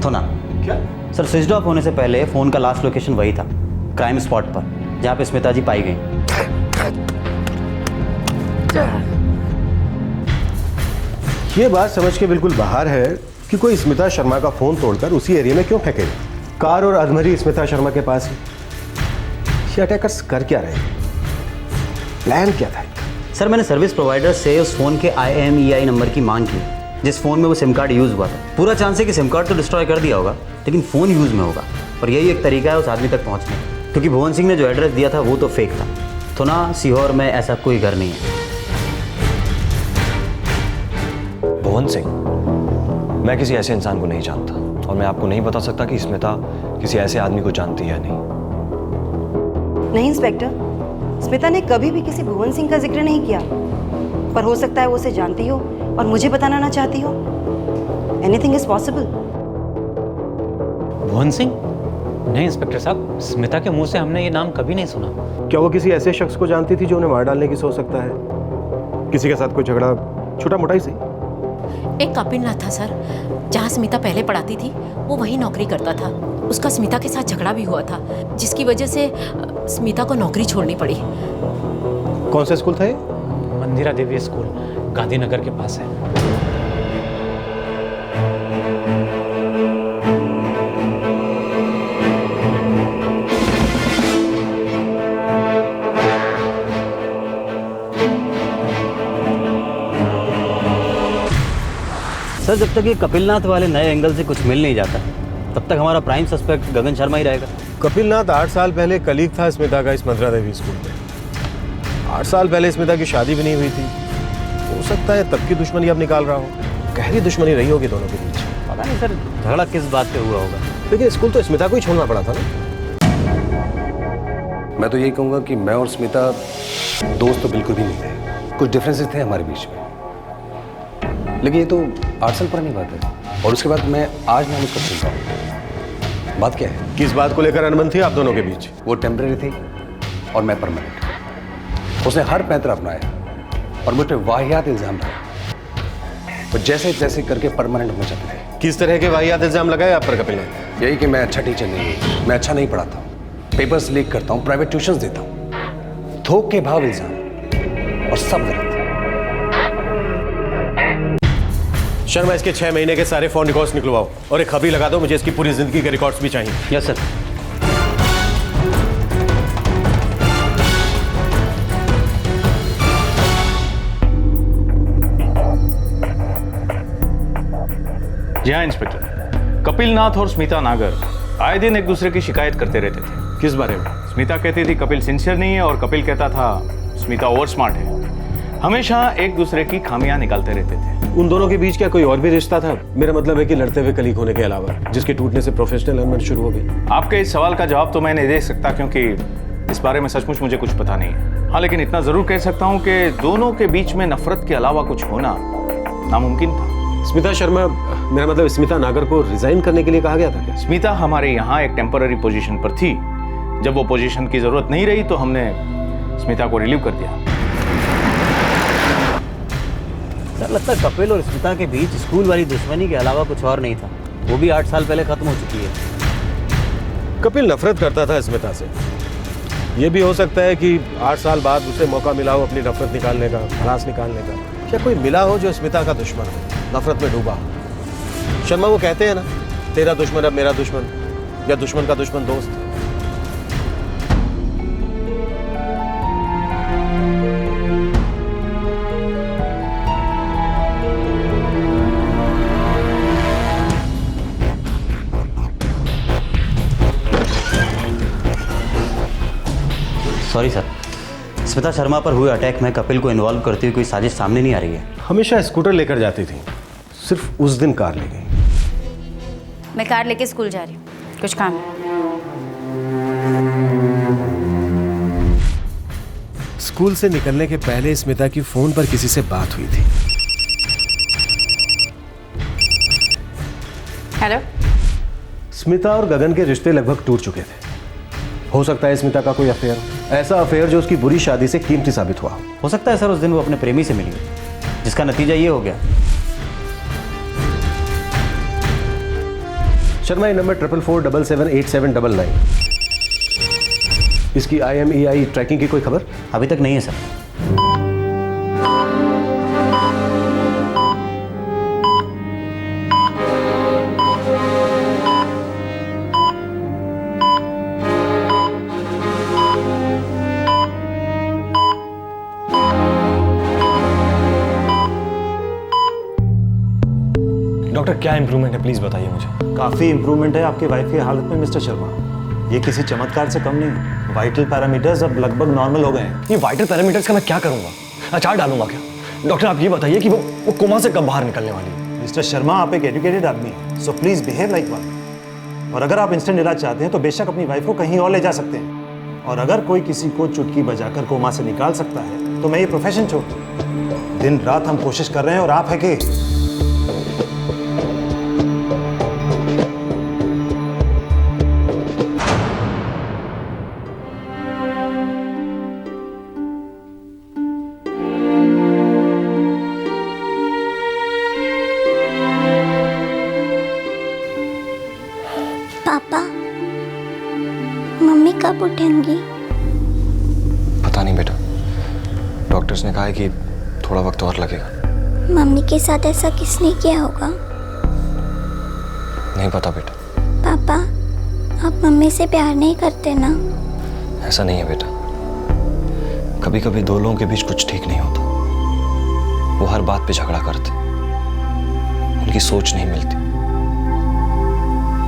थोना। क्या? सर, स्विच ऑफ होने से पहले फ़ोन का लास्ट लोकेशन वही था, क्राइम स्पॉट पर, जहाँ पे स्मिता जी पाई गई। ये बात समझ के बिल्कुल बाहर है कि कोई स्मिता शर्मा का फ़ोन तोड़कर उसी एरिया में क्यों फेंकेगा। कार और अधमरी स्मिता शर्मा के पास है। ये अटैकर्स कर क्या रहे हैं? प्लान क्या था? सर, मैंने सर्विस प्रोवाइडर से उस फ़ोन के IMEI नंबर की मांग की, जिस फ़ोन में वो सिम कार्ड यूज़ हुआ था। पूरा चांस है कि सिम कार्ड तो डिस्ट्रॉय कर दिया होगा, लेकिन फ़ोन यूज़ में होगा, और यही एक तरीका है उस आदमी तक पहुँचने का। क्योंकि भुवन सिंह ने जो एड्रेस दिया था वो तो फेक था, थुना सीहोर में ऐसा कोई घर नहीं है। भुवन सिंह, मैं किसी ऐसे इंसान को नहीं जानता और मैं आपको नहीं बता सकता कि स्मिता किसी ऐसे आदमी को जानती है या नहीं। नहीं इंस्पेक्टर, स्मिता ने कभी भी किसी भुवन सिंह का जिक्र नहीं किया, पर हो सकता है वो उसे जानती हो और मुझे बताना ना चाहती हो। Anything is possible. Bhuvan Singh? नहीं इंस्पेक्टर साहब, स्मिता के मुंह से हमने ये नाम कभी नहीं सुना। क्या वो किसी ऐसे शख्स को जानती थी जो उन्हें मार डालने की सोच सकता है? किसी के साथ कोई झगड़ा छोटा मोटा ही सही। एक कपिल नाथ था सर, जहाँ स्मिता पहले पढ़ाती थी वो वहीं नौकरी करता था। उसका स्मिता के साथ झगड़ा भी हुआ था, जिसकी वजह से स्मिता को नौकरी छोड़नी पड़ी। कौन सा स्कूल था ये? मंदिरा देवी स्कूल, गांधीनगर के पास है। सर, जब तक ये कपिलनाथ वाले नए एंगल से कुछ मिल नहीं जाता तब तक हमारा प्राइम सस्पेक्ट गगन शर्मा ही रहेगा। कपिलनाथ 8 साल पहले कलीग था स्मिता का इस मंदिरा देवी स्कूल में। 8 साल पहले स्मिता की शादी भी नहीं हुई थी। हो सकता है तब की दुश्मनी अब निकाल रहा हो। गहरी दुश्मनी रही होगी दोनों के बीच। पता नहीं सर, झगड़ा किस बात पे हुआ होगा। लेकिन स्कूल तो स्मिता को ही छोड़ना पड़ा था ना। मैं तो यही कहूँगा कि मैं और स्मिता दोस्त तो बिल्कुल भी नहीं थे। कुछ डिफरेंसेस थे हमारे बीच में, लेकिन ये तो 8 साल पुरानी बात है। और उसके बाद मैं आज नाम उसको सुनता हूँ। बात क्या है? किस बात को लेकर अनबन थी आप दोनों के बीच? वो टेम्परेरी थी और मैं परमानेंट। उसने हर पैंतरा अपनाया और मुझ पर वाहियात इल्जाम लगाया। तो जैसे जैसे करके परमानेंट होना चाहते थे। किस तरह के वाहियात इल्जाम लगाए आप पर कपिलनाथ? यही कि मैं अच्छा टीचर नहीं हूँ, मैं अच्छा नहीं पढ़ाता हूँ, पेपर्स लीक करता हूँ, प्राइवेट ट्यूशंस देता हूँ। थोक के भाव इल्जाम और सब गलत। शर्मा, इसके 6 महीने के सारे फोन रिकॉर्ड्स निकलवाओ और एक खबरी लगा दो। मुझे इसकी पूरी जिंदगी के रिकॉर्ड्स भी चाहिए। Yes sir. जी हाँ इंस्पेक्टर, कपिल नाथ और स्मिता नागर आए दिन एक दूसरे की शिकायत करते रहते थे। किस बारे में? स्मिता कहती थी कपिल सिंसियर नहीं है और कपिल कहता था स्मिता ओवर स्मार्ट है। हमेशा एक दूसरे की खामियां निकालते रहते थे। उन दोनों के बीच क्या कोई और भी रिश्ता था? मेरा मतलब है कि लड़ते हुए कलीग होने के अलावा, जिसके टूटने से प्रोफेशनल अनबन शुरू हो गई। आपके इस सवाल का जवाब तो मैं नहीं दे सकता क्योंकि इस बारे में सचमुच मुझे कुछ पता नहीं है। हाँ, लेकिन इतना जरूर कह सकता हूँ कि दोनों के बीच में नफरत के अलावा कुछ होना नामुमकिन था। स्मिता शर्मा, मेरा मतलब स्मिता नागर को रिजाइन करने के लिए कहा गया था क्या? स्मिता हमारे यहाँ एक टेम्पररी पोजीशन पर थी। जब वो पोजीशन की जरूरत नहीं रही तो हमने स्मिता को रिलीव कर दिया। सर, लगता है कपिल और स्मिता के बीच स्कूल वाली दुश्मनी के अलावा कुछ और नहीं था। वो भी 8 साल पहले खत्म हो चुकी है। कपिल नफरत करता था स्मिता से। ये भी हो सकता है कि 8 साल बाद उसे मौका मिला हो अपनी नफरत निकालने का, भड़ास निकालने का। क्या कोई मिला हो जो स्मिता का दुश्मन हो, नफरत में डूबा हो? शर्मा, वो कहते हैं ना, तेरा दुश्मन अब मेरा दुश्मन, या दुश्मन का दुश्मन दोस्त। सॉरी सर, स्मिता शर्मा पर हुए अटैक में कपिल को इन्वॉल्व करती हुई कोई साजिश सामने नहीं आ रही है। हमेशा स्कूटर लेकर जाती थी, सिर्फ उस दिन कार ले गई। मैं कार लेके स्कूल जा रही हूँ, कुछ काम है। स्कूल से निकलने के पहले स्मिता की फोन पर किसी से बात हुई थी। हेलो। स्मिता और गगन के रिश्ते लगभग टूट चुके थे। हो सकता है स्मिता का कोई अफेयर, ऐसा अफेयर जो उसकी बुरी शादी से कीमती साबित हुआ। हो सकता है सर उस दिन वो अपने प्रेमी से मिली, जिसका नतीजा ये हो गया। शर्मा, ये नंबर 44477879। इसकी IMEI ट्रैकिंग की कोई खबर? अभी तक नहीं है सर। डॉक्टर, क्या इंप्रूवमेंट है प्लीज बताइए मुझे। काफ़ी इंप्रूवमेंट है आपकी वाइफ की हालत में मिस्टर शर्मा। ये किसी चमत्कार से कम नहीं। वाइटल पैरामीटर्स अब लगभग नॉर्मल हो गए हैं। ये वाइटल पैरामीटर्स का मैं क्या करूंगा? अचार डालूंगा क्या? डॉक्टर आप ये बताइए कि वो कोमा से कब बाहर निकलने वाली है? मिस्टर शर्मा, आप एक एजुकेटेड आदमी हैं, so please behave like one. और अगर आप इंस्टेंट इलाज चाहते हैं तो बेशक अपनी वाइफ को कहीं और ले जा सकते हैं। और अगर कोई किसी को चुटकी बजाकर कोमा से निकाल सकता है तो मैं ये प्रोफेशन छोड़ दूं। दिन रात हम कोशिश कर रहे हैं और आप है कि पापा, मम्मी कब उठेंगी? पता नहीं बेटा, डॉक्टर्स ने कहा है कि थोड़ा वक्त और लगेगा। मम्मी के साथ ऐसा किसने किया होगा? नहीं पता बेटा। पापा, आप मम्मी से प्यार नहीं करते ना? ऐसा नहीं है बेटा, कभी कभी दो लोगों के बीच कुछ ठीक नहीं होता। वो हर बात पे झगड़ा करते, उनकी सोच नहीं मिलती।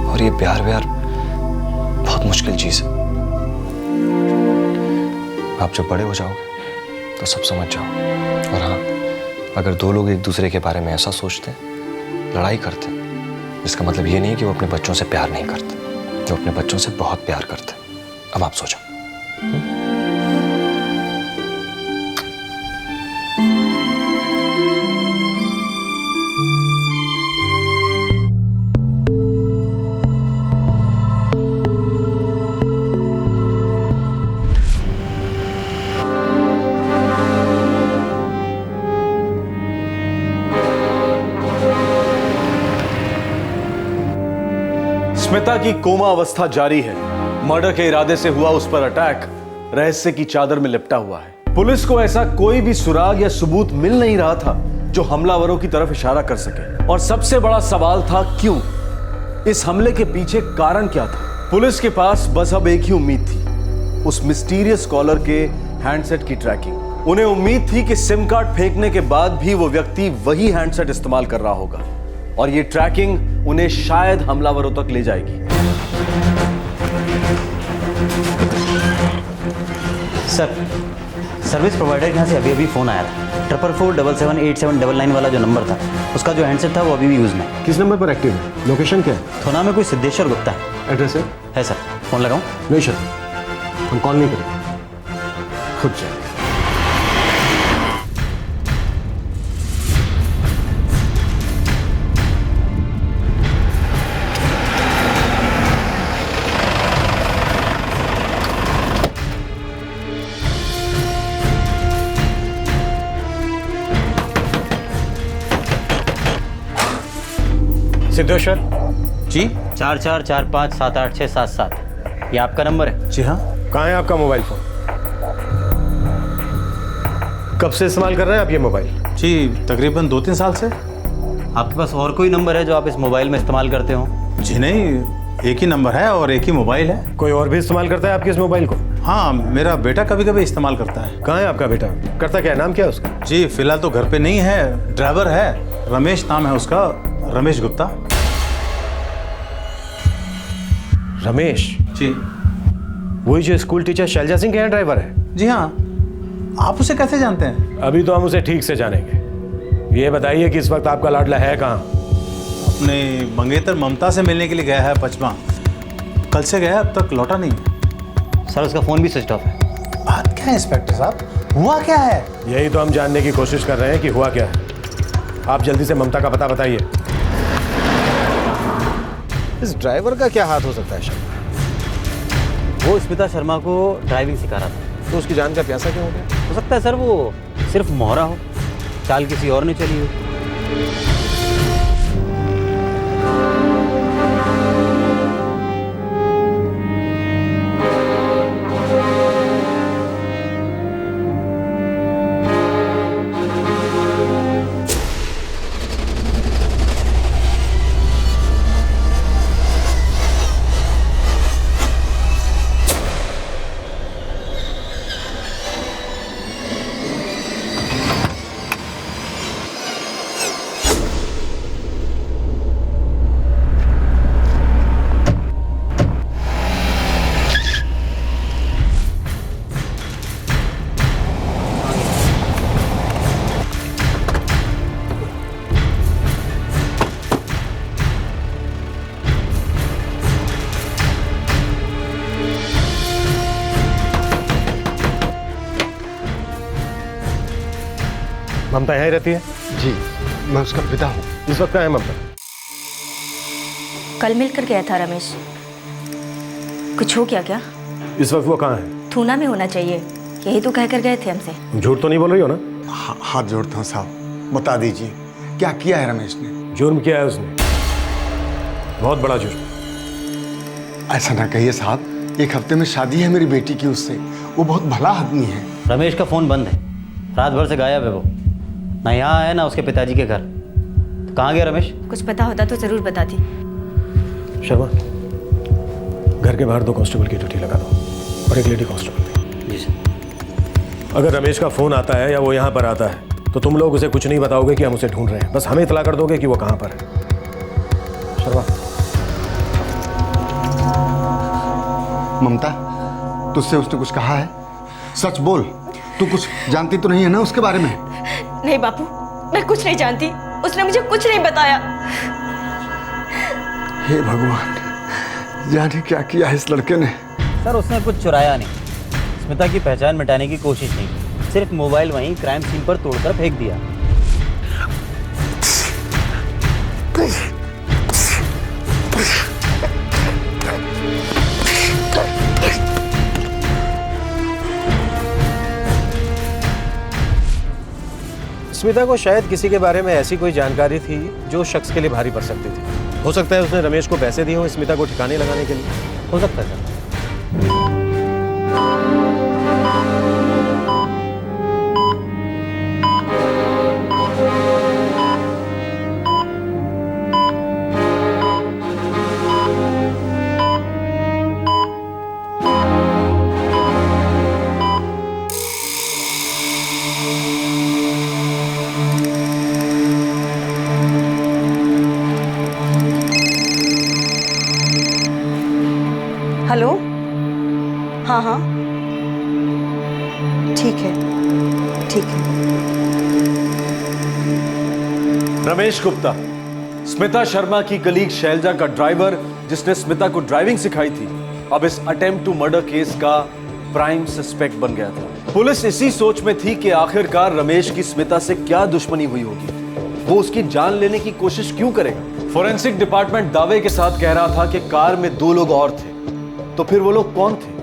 और ये प्यार व्यार बहुत मुश्किल चीज है। आप जब बड़े हो जाओगे तो सब समझ जाओ। और हाँ, अगर दो लोग एक दूसरे के बारे में ऐसा सोचते, लड़ाई करते, इसका मतलब ये नहीं कि वो अपने बच्चों से प्यार नहीं करते। जो अपने बच्चों से बहुत प्यार करते। अब आप सोचो। स्मिता की कोमा अवस्था जारी है। मर्डर के इरादे से हुआ उस पर अटैक रहस्य की चादर में लिपटा हुआ है। पुलिस को ऐसा कोई भी सुराग या सबूत मिल नहीं रहा था जो हमलावरों की तरफ इशारा कर सके। और सबसे बड़ा सवाल था क्यों? इस हमले के पीछे कारण क्या था? पुलिस के पास बस अब एक ही उम्मीद थी, उस मिस्टीरियस कॉलर के हैंडसेट की ट्रैकिंग। उन्हें उम्मीद थी कि सिम कार्ड फेंकने के बाद भी वो व्यक्ति वही हैंडसेट इस्तेमाल कर रहा होगा और ये ट्रैकिंग उन्हें शायद हमलावरों तक ले जाएगी। सर, सर्विस प्रोवाइडर के यहाँ से अभी फ़ोन आया था। 444778799 वाला जो नंबर था, उसका जो हैंडसेट था वो अभी भी यूज़ में है। किस नंबर पर एक्टिव है? लोकेशन क्या है? थोना में कोई सिद्धेश्वर गुप्ता है। एड्रेस है सर, फ़ोन लगाऊं? नहीं सर, हम कॉल नहीं करेंगे, खुद जाएंगे। सिद्धेश्वर जी, 4445786787, ये आपका नंबर है? जी हाँ। कहाँ है आपका मोबाइल फोन? कब से इस्तेमाल कर रहे हैं आप ये मोबाइल? जी, तकरीबन 2-3 साल से। आपके पास और कोई नंबर है जो आप इस मोबाइल में इस्तेमाल करते हो? जी नहीं, एक ही नंबर है और एक ही मोबाइल है। कोई और भी इस्तेमाल करता है आपके इस मोबाइल को? हाँ, मेरा बेटा कभी कभी इस्तेमाल करता है। कहाँ है आपका बेटा? करता क्या है? नाम क्या है उसका? जी, फिलहाल तो घर पे नहीं है, ड्राइवर है, रमेश नाम है उसका, रमेश गुप्ता। रमेश? जी। वही जो स्कूल टीचर शैलजा सिंह के यहाँ ड्राइवर है? जी हाँ। आप उसे कैसे जानते हैं? अभी तो हम उसे ठीक से जानेंगे। ये बताइए कि इस वक्त आपका लाडला है कहाँ? अपने मंगेतर ममता से मिलने के लिए गया है पचमा। कल से गया, अब तक लौटा नहीं। सर, उसका फ़ोन भी स्विच ऑफ है। बात क्या है इंस्पेक्टर साहब, हुआ क्या है? यही तो हम जानने की कोशिश कर रहे हैं कि हुआ क्या है। आप जल्दी से ममता का पता बताइए। इस ड्राइवर का क्या हाथ हो सकता है शर्मा? वो स्मिता शर्मा को ड्राइविंग सिखा रहा था। तो उसकी जान का प्यासा क्यों हो गया? हो सकता है सर वो सिर्फ मोहरा हो, चाल किसी और ने चली हो। ममता यहीं रहती है? जी, मैं उसका पिता हूँ। इस वक्त कहाँ है ममता? कल मिलकर गया था रमेश। कुछ हो क्या? इस वक्त वो कहाँ है? थूना में होना चाहिए, यही तो कहकर गए थे हमसे। झूठ तो नहीं बोल रही हो ना? हाथ जोड़ता हूँ साहब, बता दीजिए क्या किया है रमेश ने? जुर्म किया है उसने, बहुत बड़ा जुर्म। ऐसा ना कहिए साहब, 1 हफ्ते में शादी है मेरी बेटी की उससे। वो बहुत भला आदमी है। रमेश का फ़ोन बंद है, रात भर से गायब है वो, ना यहाँ है ना उसके पिताजी के घर। तो कहाँ गया रमेश? कुछ पता होता तो ज़रूर बताती। शर्मा, घर के बाहर 2 कांस्टेबल की ड्यूटी लगा दो और 1 लेडी कांस्टेबल। जी सर। अगर रमेश का फ़ोन आता है या वो यहाँ पर आता है तो तुम लोग उसे कुछ नहीं बताओगे कि हम उसे ढूंढ रहे हैं, बस हमें इतला कर दोगे कि वो कहाँ पर है। शर्मा। ममता, तुझसे उसने कुछ कहा है? सच बोल, तू कुछ जानती तो नहीं है ना उसके बारे में? नहीं बापू, मैं कुछ नहीं जानती, उसने मुझे कुछ नहीं बताया। हे भगवान, जाने क्या किया है इस लड़के ने। सर उसने कुछ चुराया नहीं, स्मिता की पहचान मिटाने की कोशिश नहीं की, सिर्फ मोबाइल वहीं क्राइम सीन पर तोड़कर फेंक दिया। स्मिता को शायद किसी के बारे में ऐसी कोई जानकारी थी जो शख्स के लिए भारी पड़ सकती थी। हो सकता है उसने रमेश को पैसे दिए हों स्मिता को ठिकाने लगाने के लिए। हो सकता है सर। हेलो। हाँ हाँ, ठीक है ठीक है। रमेश गुप्ता, स्मिता शर्मा की कलीग शैलजा का ड्राइवर जिसने स्मिता को ड्राइविंग सिखाई थी, अब इस अटेम्प्ट टू मर्डर केस का प्राइम सस्पेक्ट बन गया था। पुलिस इसी सोच में थी कि आखिरकार रमेश की स्मिता से क्या दुश्मनी हुई होगी, वो उसकी जान लेने की कोशिश क्यों करेगा। फोरेंसिक डिपार्टमेंट दावे के साथ कह रहा था कि कार में 2 लोग और थे, तो फिर वो लोग कौन थे?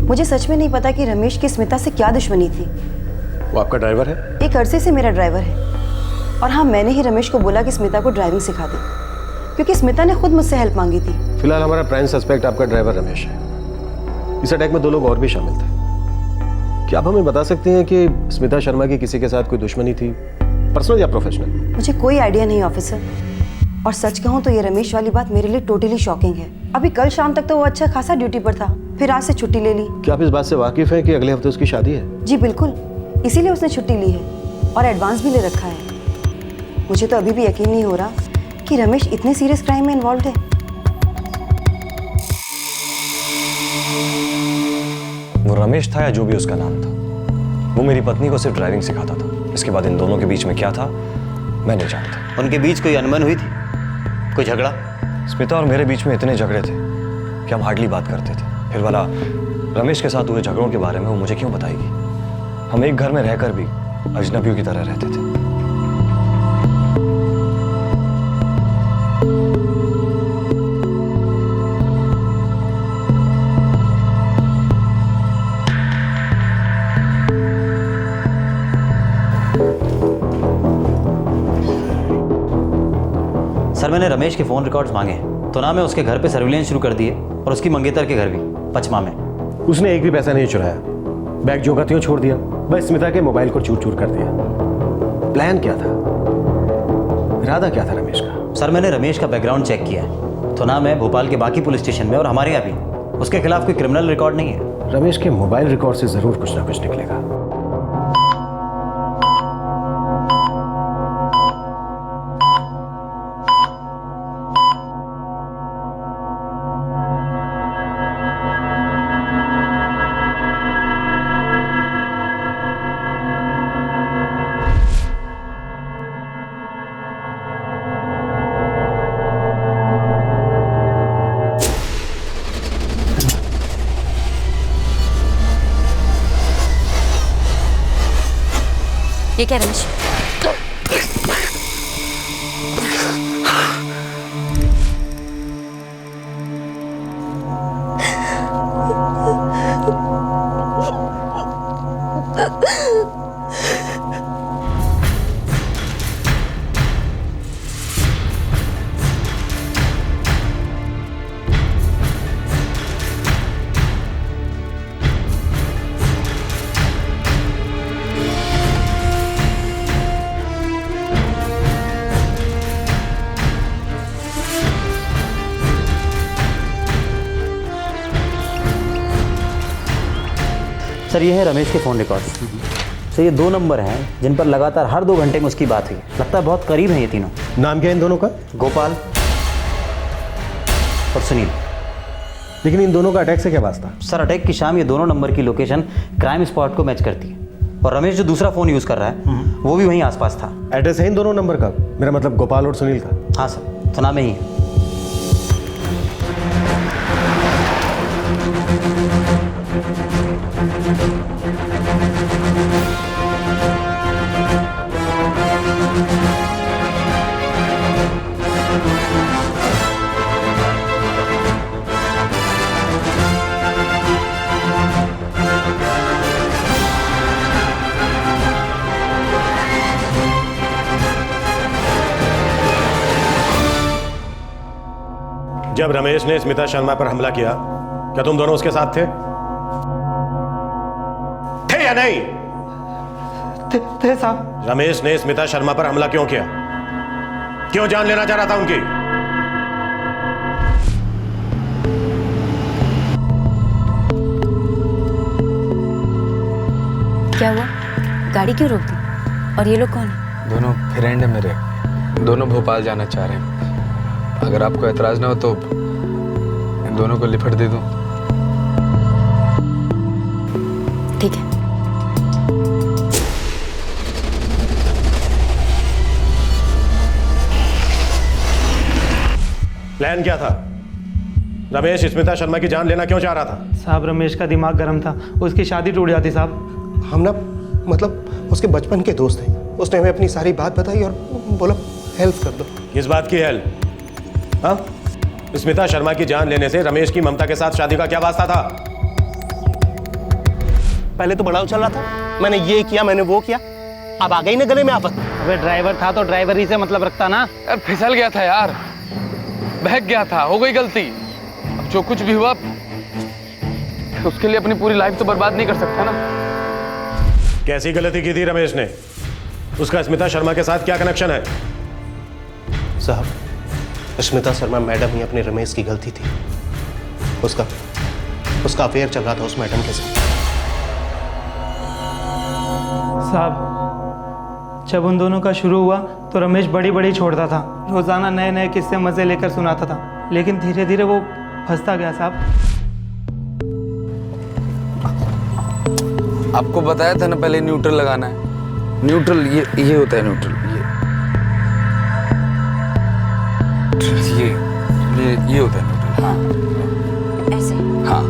मुझे सच में नहीं पता कि रमेश की स्मिता से क्या दुश्मनी थी। वो आपका ड्राइवर है? एक अरसे से मेरा ड्राइवर है, और हाँ, मैंने ही रमेश को बोला कि स्मिता को ड्राइविंग सिखा दे, क्योंकि स्मिता ने खुद मुझसे हेल्प मांगी थी। फिलहाल हमारा प्राइम सस्पेक्ट आपका ड्राइवर रमेश है। इस अटैक में 2 लोग और भी शामिल थे। क्या आप हमें बता सकते हैं कि स्मिता शर्मा की किसी के साथ कोई दुश्मनी थी, पर्सनल या प्रोफेशनल? मुझे कोई आइडिया नहीं ऑफिसर, और सच कहूँ तो ये रमेश वाली बात मेरे लिए टोटली शॉकिंग है। अभी कल शाम तक तो वो अच्छा खासा ड्यूटी पर था, फिर आज से छुट्टी ले ली। क्या आप इस बात से वाकिफ हैं कि अगले हफ्ते उसकी शादी है? जी बिल्कुल, इसीलिए उसने छुट्टी ली है और एडवांस भी ले रखा है। मुझे तो अभी भी यकीन नहीं हो रहा कि रमेश इतने सीरियस क्राइम में इन्वॉल्व है। वो रमेश था या जो भी उसका नाम था, वो मेरी पत्नी को सिर्फ ड्राइविंग सिखाता था। इसके बाद इन दोनों के बीच में क्या था मैं नहीं जानता। उनके बीच कोई अनबन हुई थी, कोई झगड़ा? स्मिता और मेरे बीच में इतने झगड़े थे कि हम हार्डली बात करते थे। फिर वाला रमेश के साथ हुए झगड़ों के बारे में वो मुझे क्यों बताएगी? हम एक घर में रहकर भी अजनबियों की तरह रहते थे। सर मैंने रमेश के फ़ोन रिकॉर्ड्स मांगे हैं, तो ना मैं उसके घर पे सर्विलेंस शुरू कर दिए और उसकी मंगेतर के घर भी, पचमा में। उसने एक भी पैसा नहीं चुराया, बैग जो का त्यों छोड़ दिया, बस स्मिता के मोबाइल को चूर चूर कर दिया। प्लान क्या था, इरादा क्या था रमेश का? सर मैंने रमेश का बैकग्राउंड चेक किया है, तो ना मैं भोपाल के बाकी पुलिस स्टेशन में और हमारे यहाँ भी उसके खिलाफ कोई क्रिमिनल रिकॉर्ड नहीं है। रमेश के मोबाइल रिकॉर्ड से जरूर कुछ ना कुछ निकलेगा। ये क्या रमेश? सर ये है रमेश के फ़ोन रिकॉर्ड्स। सर ये 2 नंबर हैं जिन पर लगातार हर 2 घंटे में उसकी बात हुई। लगता है बहुत करीब हैं ये तीनों। नाम क्या है इन दोनों का? गोपाल और सुनील। लेकिन इन दोनों का अटैक से क्या वास्ता? सर अटैक की शाम ये दोनों नंबर की लोकेशन क्राइम स्पॉट को मैच करती है और रमेश जो दूसरा फ़ोन यूज़ कर रहा है वो भी वहीं आसपास था। एड्रेस है इन दोनों नंबर का? मेरा मतलब गोपाल और सुनील का। हाँ सर, सुना में ही है। जब रमेश ने स्मिता शर्मा पर हमला किया, क्या तुम दोनों उसके साथ थे? थे या नहीं? थे साहब। रमेश ने स्मिता शर्मा पर हमला क्यों किया? क्यों जान लेना चाह रहा था उनकी? क्या हुआ? गाड़ी क्यों रोक दी? और ये लोग कौन है? दोनों फ्रेंड है मेरे, दोनों भोपाल जाना चाह रहे हैं। अगर आपको एतराज ना हो तो इन दोनों को लिफट दे दूं। ठीक है। प्लान क्या था? रमेश स्मिता शर्मा की जान लेना क्यों चाह रहा था? साहब रमेश का दिमाग गर्म था, उसकी शादी टूट जाती साहब। हम ना मतलब उसके बचपन के दोस्त हैं। उसने हमें अपनी सारी बात बताई और बोला हेल्प कर दो। किस बात की हेल्प? हाँ? स्मिता शर्मा की जान लेने से रमेश की ममता के साथ शादी का क्या वास्ता था? पहले तो बड़ा उछल रहा था, मैंने ये किया, मैंने वो किया, अब आ गई ना गले में आफत। अबे ड्राइवर था तो ड्राइवर ही से मतलब रखता ना। यार फिसल गया था यार, बहक गया था, हो गई गलती। अब जो कुछ भी हुआ उसके लिए अपनी पूरी लाइफ तो बर्बाद नहीं कर सकता ना। कैसी गलती की थी रमेश ने? उसका स्मिता शर्मा के साथ क्या कनेक्शन है? साहब स्मिता शर्मा मैडम ही अपने रमेश की गलती थी। उसका अफेयर चल रहा था उस मैडम के साथ। साहब जब उन दोनों का शुरू हुआ तो रमेश बड़ी बड़ी छोड़ता था, रोजाना नए नए किस्से मजे लेकर सुनाता था, लेकिन धीरे धीरे वो फंसता गया साहब। आपको बताया था ना पहले न्यूट्रल लगाना है। न्यूट्रल ये होता है न्यूट्रल। ये होता है न्यूट्रल। हाँ ऐसे। हाँ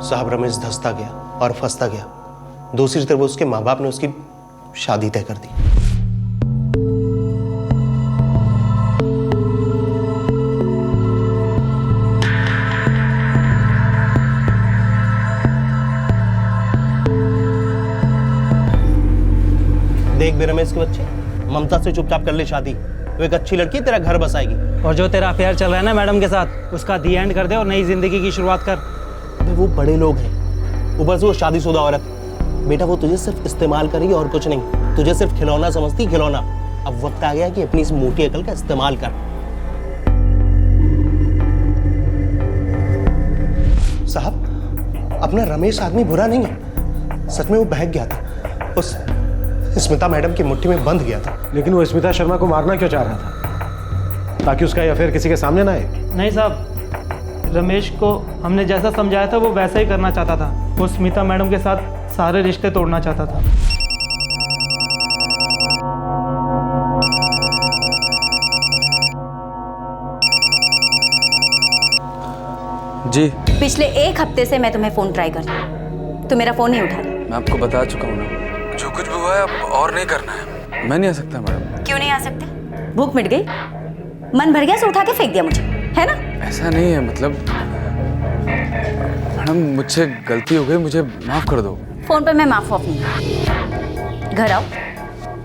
साहब रमेश धंसता गया और फंसता गया। दूसरी तरफ उसके माँ बाप ने उसकी शादी तय कर दी। देख बे रमेश के बच्चे, ममता से चुपचाप कर ले शादी। वो एक अच्छी लड़की तेरा घर बसाएगी। और जो तेरा अफेयर चल रहा है ना मैडम के साथ, उसका दी एंड कर दे और नई जिंदगी की शुरुआत कर। वो बड़े लोग हैं, ऊपर से वो शादीशुदा औरत। बेटा वो तुझे सिर्फ इस्तेमाल करेगी और कुछ नहीं। तुझे सिर्फ खिलौना समझती, खिलौना। अब वक्त आ गया कि अपनी इस मोटी अकल का इस्तेमाल कर। साहब, अपना रमेश आदमी बुरा नहीं है। सच में वो बहक गया था, उस स्मिता मैडम की मुट्ठी में बंध गया था। लेकिन वो स्मिता शर्मा को मारना क्यों चाह रहा था? ताकि उसका ये अफेयर किसी के सामने ना आए? नहीं साहब, रमेश को हमने जैसा समझाया था वो वैसा ही करना चाहता था। वो स्मिता मैडम के साथ सारे रिश्ते तोड़ना चाहता था। जी पिछले 1 हफ्ते से मैं तुम्हें फोन ट्राई कर रही हूँ, तुम मेरा फोन नहीं उठा रही। मैं आपको बता चुका हूँ ना, जो कुछ भी हुआ है अब और नहीं करना है। मैं नहीं आ सकता मैडम। क्यों नहीं आ सकते? भूख मिट गई, मन भर गया, सो उठा के फेंक दिया मुझे, है ना? ऐसा नहीं है, मतलब मैडम मुझसे गलती हो गई, मुझे माफ कर दो। फोन पे मैं माफ ऑफ नहीं। घर आओ,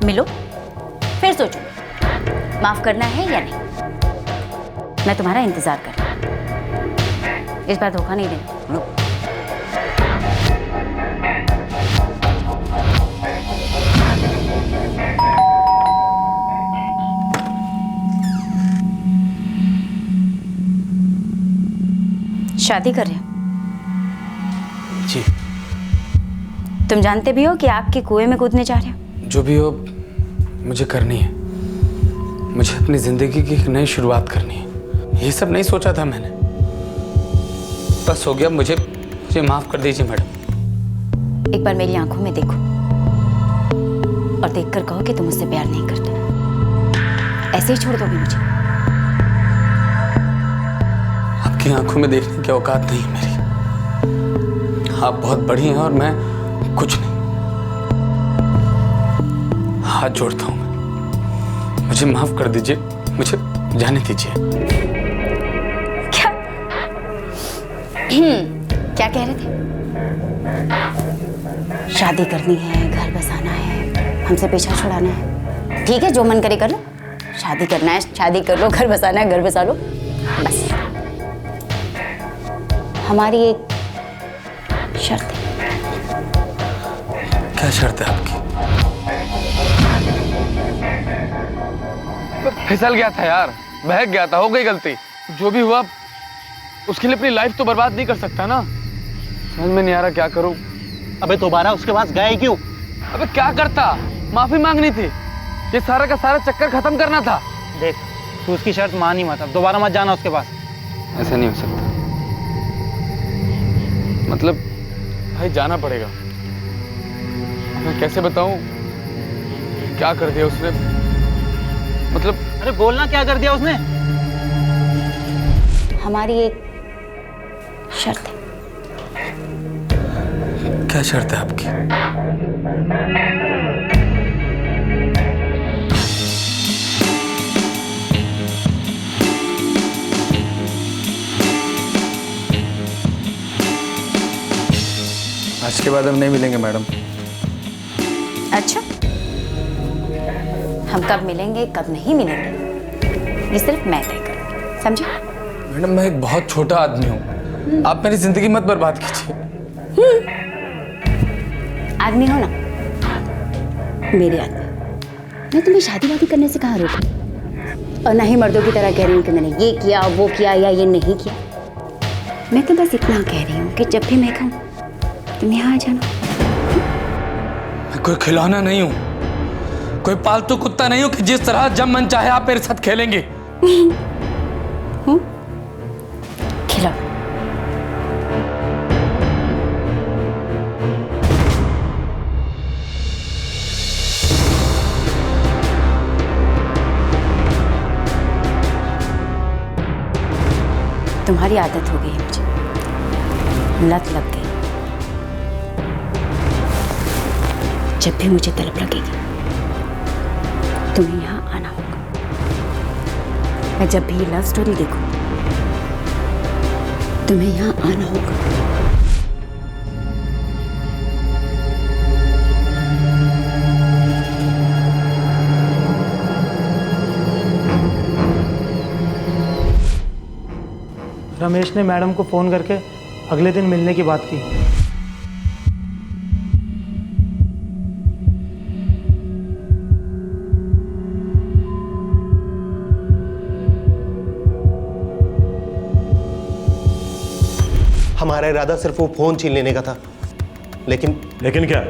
मिलो, फिर सोचो माफ करना है या नहीं। मैं तुम्हारा इंतजार कर रही हूं। इस बार धोखा नहीं देना। शादी कर रहे हो? जी। तुम जानते भी हो कि आग के कुएं में कूदने जा रहे हो? जो भी हो मुझे करनी है। मुझे अपनी जिंदगी की एक नई शुरुआत करनी है। ये सब नहीं सोचा था मैंने, बस हो गया। मुझे माफ कर दीजिए मैडम। एक बार मेरी आंखों में देखो और देखकर कहो कि तुम मुझसे प्यार नहीं करते। ऐसे ही छोड़ दोगे मुझे? आपकी आंखों में देखने की औकात नहीं है मेरी। आप बहुत बड़ी हैं और मैं कुछ नहीं। हाथ जोड़ता हूं मैं, मुझे माफ कर दीजिए, मुझे जाने दीजिए। क्या क्या कह रहे थे? शादी करनी है, घर बसाना है, हमसे पीछा छुड़ाना है। ठीक है, जो मन करे कर लो। शादी करना है, शादी कर लो, घर बसाना है, घर बसा लो, बस। हमारी एक शर्त है। क्या शर्त है आपकी? फिसल गया था यार, बहक गया था, हो गई गलती। जो भी हुआ उसके लिए अपनी लाइफ तो बर्बाद नहीं कर सकता ना। समझ में नहीं आ रहा क्या करूं। अबे दोबारा उसके पास गए क्यों? अबे क्या करता, माफी मांगनी थी। ये सारा का सारा चक्कर खत्म करना था। देख, तू उसकी शर्त मान ही मत, अब दोबारा मत जाना उसके पास। ऐसा नहीं हो सकता। मतलब भाई जाना पड़ेगा। मैं कैसे बताऊं क्या कर दिया उसने? मतलब अरे बोलना, क्या कर दिया उसने? हमारी एक शर्त है। क्या शर्त है आपकी? आज के बाद हम नहीं मिलेंगे मैडम। अच्छा, हम कब मिलेंगे कब नहीं मिलेंगे ये सिर्फ मैं तय करूंगी, समझे? मैडम मैं एक बहुत छोटा आदमी हूँ, आप मेरी जिंदगी मत बर्बाद कीजिए। आदमी हो ना, मेरे आदमी। मैं तुम्हें शादी वादी करने से कहाँ रोकूं? और ना ही मर्दों की तरह कह रही हूँ कि मैंने ये किया, वो किया या ये नहीं किया। मैं तो बस इतना कह रही हूँ कि जब भी मैं कहूँ तुम यहाँ आ जाना। मैं कोई खिलौना नहीं हूँ, कोई पालतू कुत्ता नहीं हूँ कि जिस तरह जब मन चाहे आप मेरे साथ खेलेंगे। खिलाओ। तुम्हारी आदत हो गई है मुझे, लत लग गई। जब भी मुझे तलब लगेगी तुम्हें यहाँ आना होगा। मैं जब भी लव स्टोरी देखूं तुम्हें यहाँ आना होगा। रमेश ने मैडम को फ़ोन करके अगले दिन मिलने की बात की। हमारा इरादा सिर्फ वो फोन छीन लेने का था, लेकिन क्या?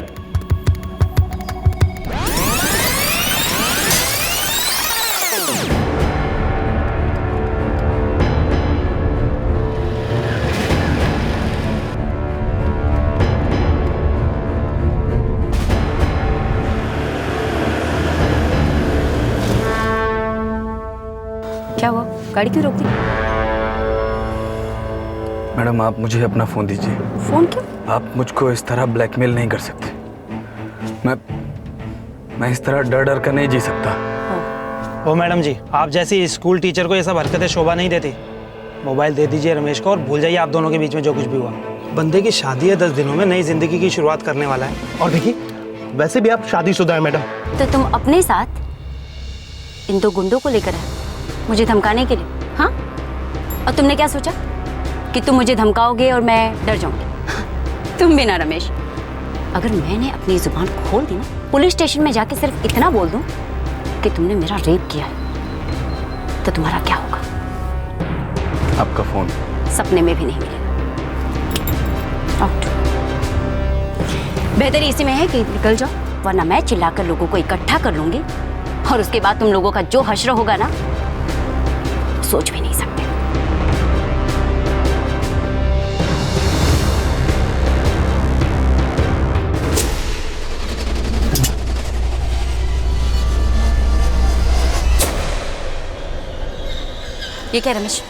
क्या हुआ? गाड़ी क्यों रोक दी? मैडम आप मुझे अपना फ़ोन दीजिए। फ़ोन क्यों? आप मुझको इस तरह ब्लैकमेल नहीं कर सकते। मैं इस तरह डर डर कर नहीं जी सकता। ओ मैडम जी, आप जैसी स्कूल टीचर को ये सब हरकतें शोभा नहीं देती। मोबाइल दे दीजिए रमेश को और भूल जाइए आप दोनों के बीच में जो कुछ भी हुआ। बंदे की शादी है, 10 दिनों में नई जिंदगी की शुरुआत करने वाला है। और देखिए, वैसे भी आप शादीशुदा है मैडम। तो तुम अपने साथ इन 2 गुंडों को लेकर आए मुझे धमकाने के लिए, हाँ? और तुमने क्या सोचा कि तुम मुझे धमकाओगे और मैं डर जाऊंगी? तुम भी ना रमेश, अगर मैंने अपनी जुबान खोल दी ना, पुलिस स्टेशन में जाके सिर्फ इतना बोल दूं कि तुमने मेरा रेप किया है, तो तुम्हारा क्या होगा? आपका फ़ोन सपने में भी नहीं मिलेगा। आउट। बेहतर इसी में है कि निकल जाओ, वरना मैं चिल्लाकर लोगों को इकट्ठा कर लूंगी और उसके बाद तुम लोगों का जो हश्र होगा ना, सोच भी नहीं सकते। ये क्या रमेश?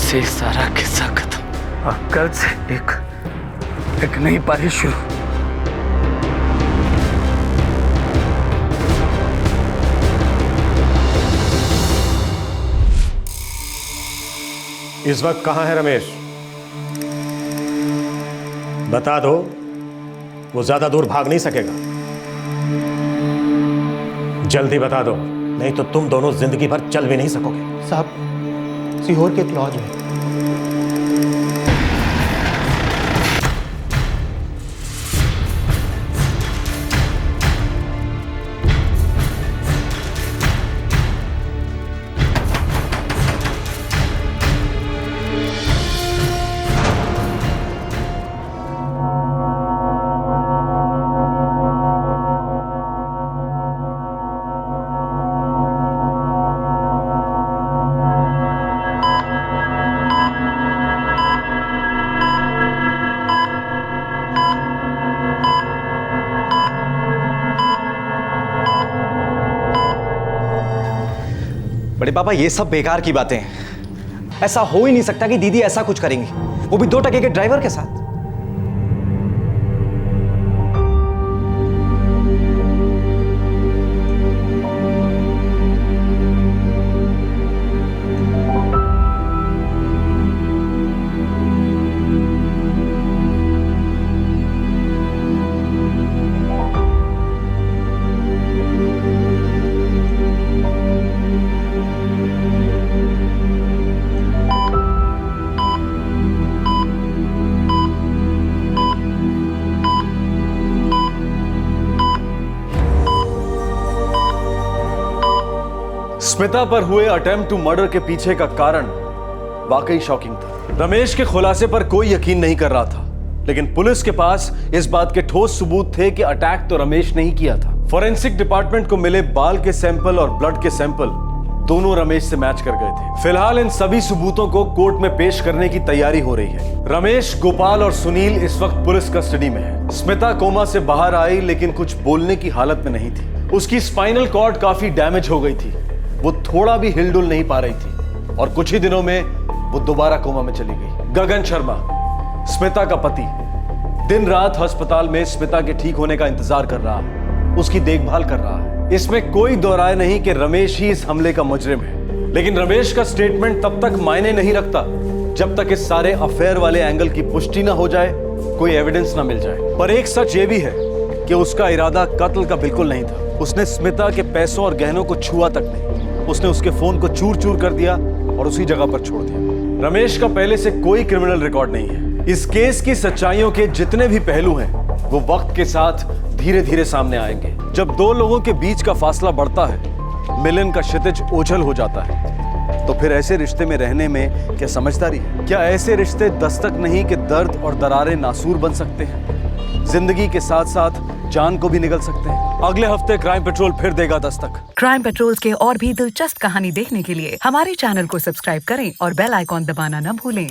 से सारा किस्सा खत्म और कल से एक नई पारी शुरू। इस वक्त कहां है रमेश? बता दो, वो ज्यादा दूर भाग नहीं सकेगा। जल्दी बता दो, नहीं तो तुम दोनों जिंदगी भर चल भी नहीं सकोगे। साहब, सीहोर के एक लॉज में। बड़े पापा, ये सब बेकार की बातें हैं। ऐसा हो ही नहीं सकता कि दीदी ऐसा कुछ करेंगी, वो भी 2 टके के ड्राइवर के साथ। स्मिता पर हुए अटेम्प्ट टू मर्डर के पीछे का कारण वाकई शॉकिंग था। रमेश के खुलासे पर कोई यकीन नहीं कर रहा था, लेकिन पुलिस के पास इस बात के ठोस सबूत थे कि अटैक तो रमेश ने ही किया था। फॉरेंसिक डिपार्टमेंट को मिले बाल के सैंपल और ब्लड के सैंपल दोनों रमेश से मैच कर गए थे। फिलहाल इन सभी सबूतों को कोर्ट में पेश करने की तैयारी हो रही है। रमेश, गोपाल और सुनील इस वक्त पुलिस कस्टडी में है। स्मिता कोमा से बाहर आई लेकिन कुछ बोलने की हालत में नहीं थी। उसकी स्पाइनल कॉर्ड काफी डैमेज हो गई थी। वो थोड़ा भी हिलडुल नहीं पा रही थी और कुछ ही दिनों में वो दोबारा कोमा में चली गई। गगन शर्मा, स्मिता का पति, दिन रात अस्पताल में स्मिता के ठीक होने का इंतजार कर रहा है, उसकी देखभाल कर रहा है। इसमें कोई दो राय नहीं कि रमेश ही इस हमले का मुजरिम है। लेकिन रमेश का स्टेटमेंट तब तक मायने नहीं रखता जब तक इस सारे अफेयर वाले एंगल की पुष्टि ना हो जाए, कोई एविडेंस ना मिल जाए। पर एक सच ये भी है कि उसका इरादा कत्ल का बिल्कुल नहीं था। उसने स्मिता के पैसों और गहनों को छुआ तक नहीं। उसने उसके फोन को चूर चूर कर दिया और उसी जगह पर छोड़ दिया। रमेश का पहले से कोई क्रिमिनल रिकॉर्ड नहीं है। इस केस की सच्चाइयों के जितने भी पहलू हैं वो वक्त के साथ धीरे धीरे सामने आएंगे। जब दो लोगों के बीच का फासला बढ़ता है, मिलन का क्षितिज ओझल हो जाता है, तो फिर ऐसे रिश्ते में रहने में क्या समझदारी है? क्या ऐसे रिश्ते दस्तक नहीं कि दर्द और दरारें नासूर बन सकते हैं? जिंदगी के साथ साथ जान को भी निगल सकते हैं। अगले हफ्ते क्राइम पेट्रोल फिर देगा दस्तक। क्राइम पेट्रोल के और भी दिलचस्प कहानी देखने के लिए हमारे चैनल को सब्सक्राइब करें और बेल आइकॉन दबाना न भूलें।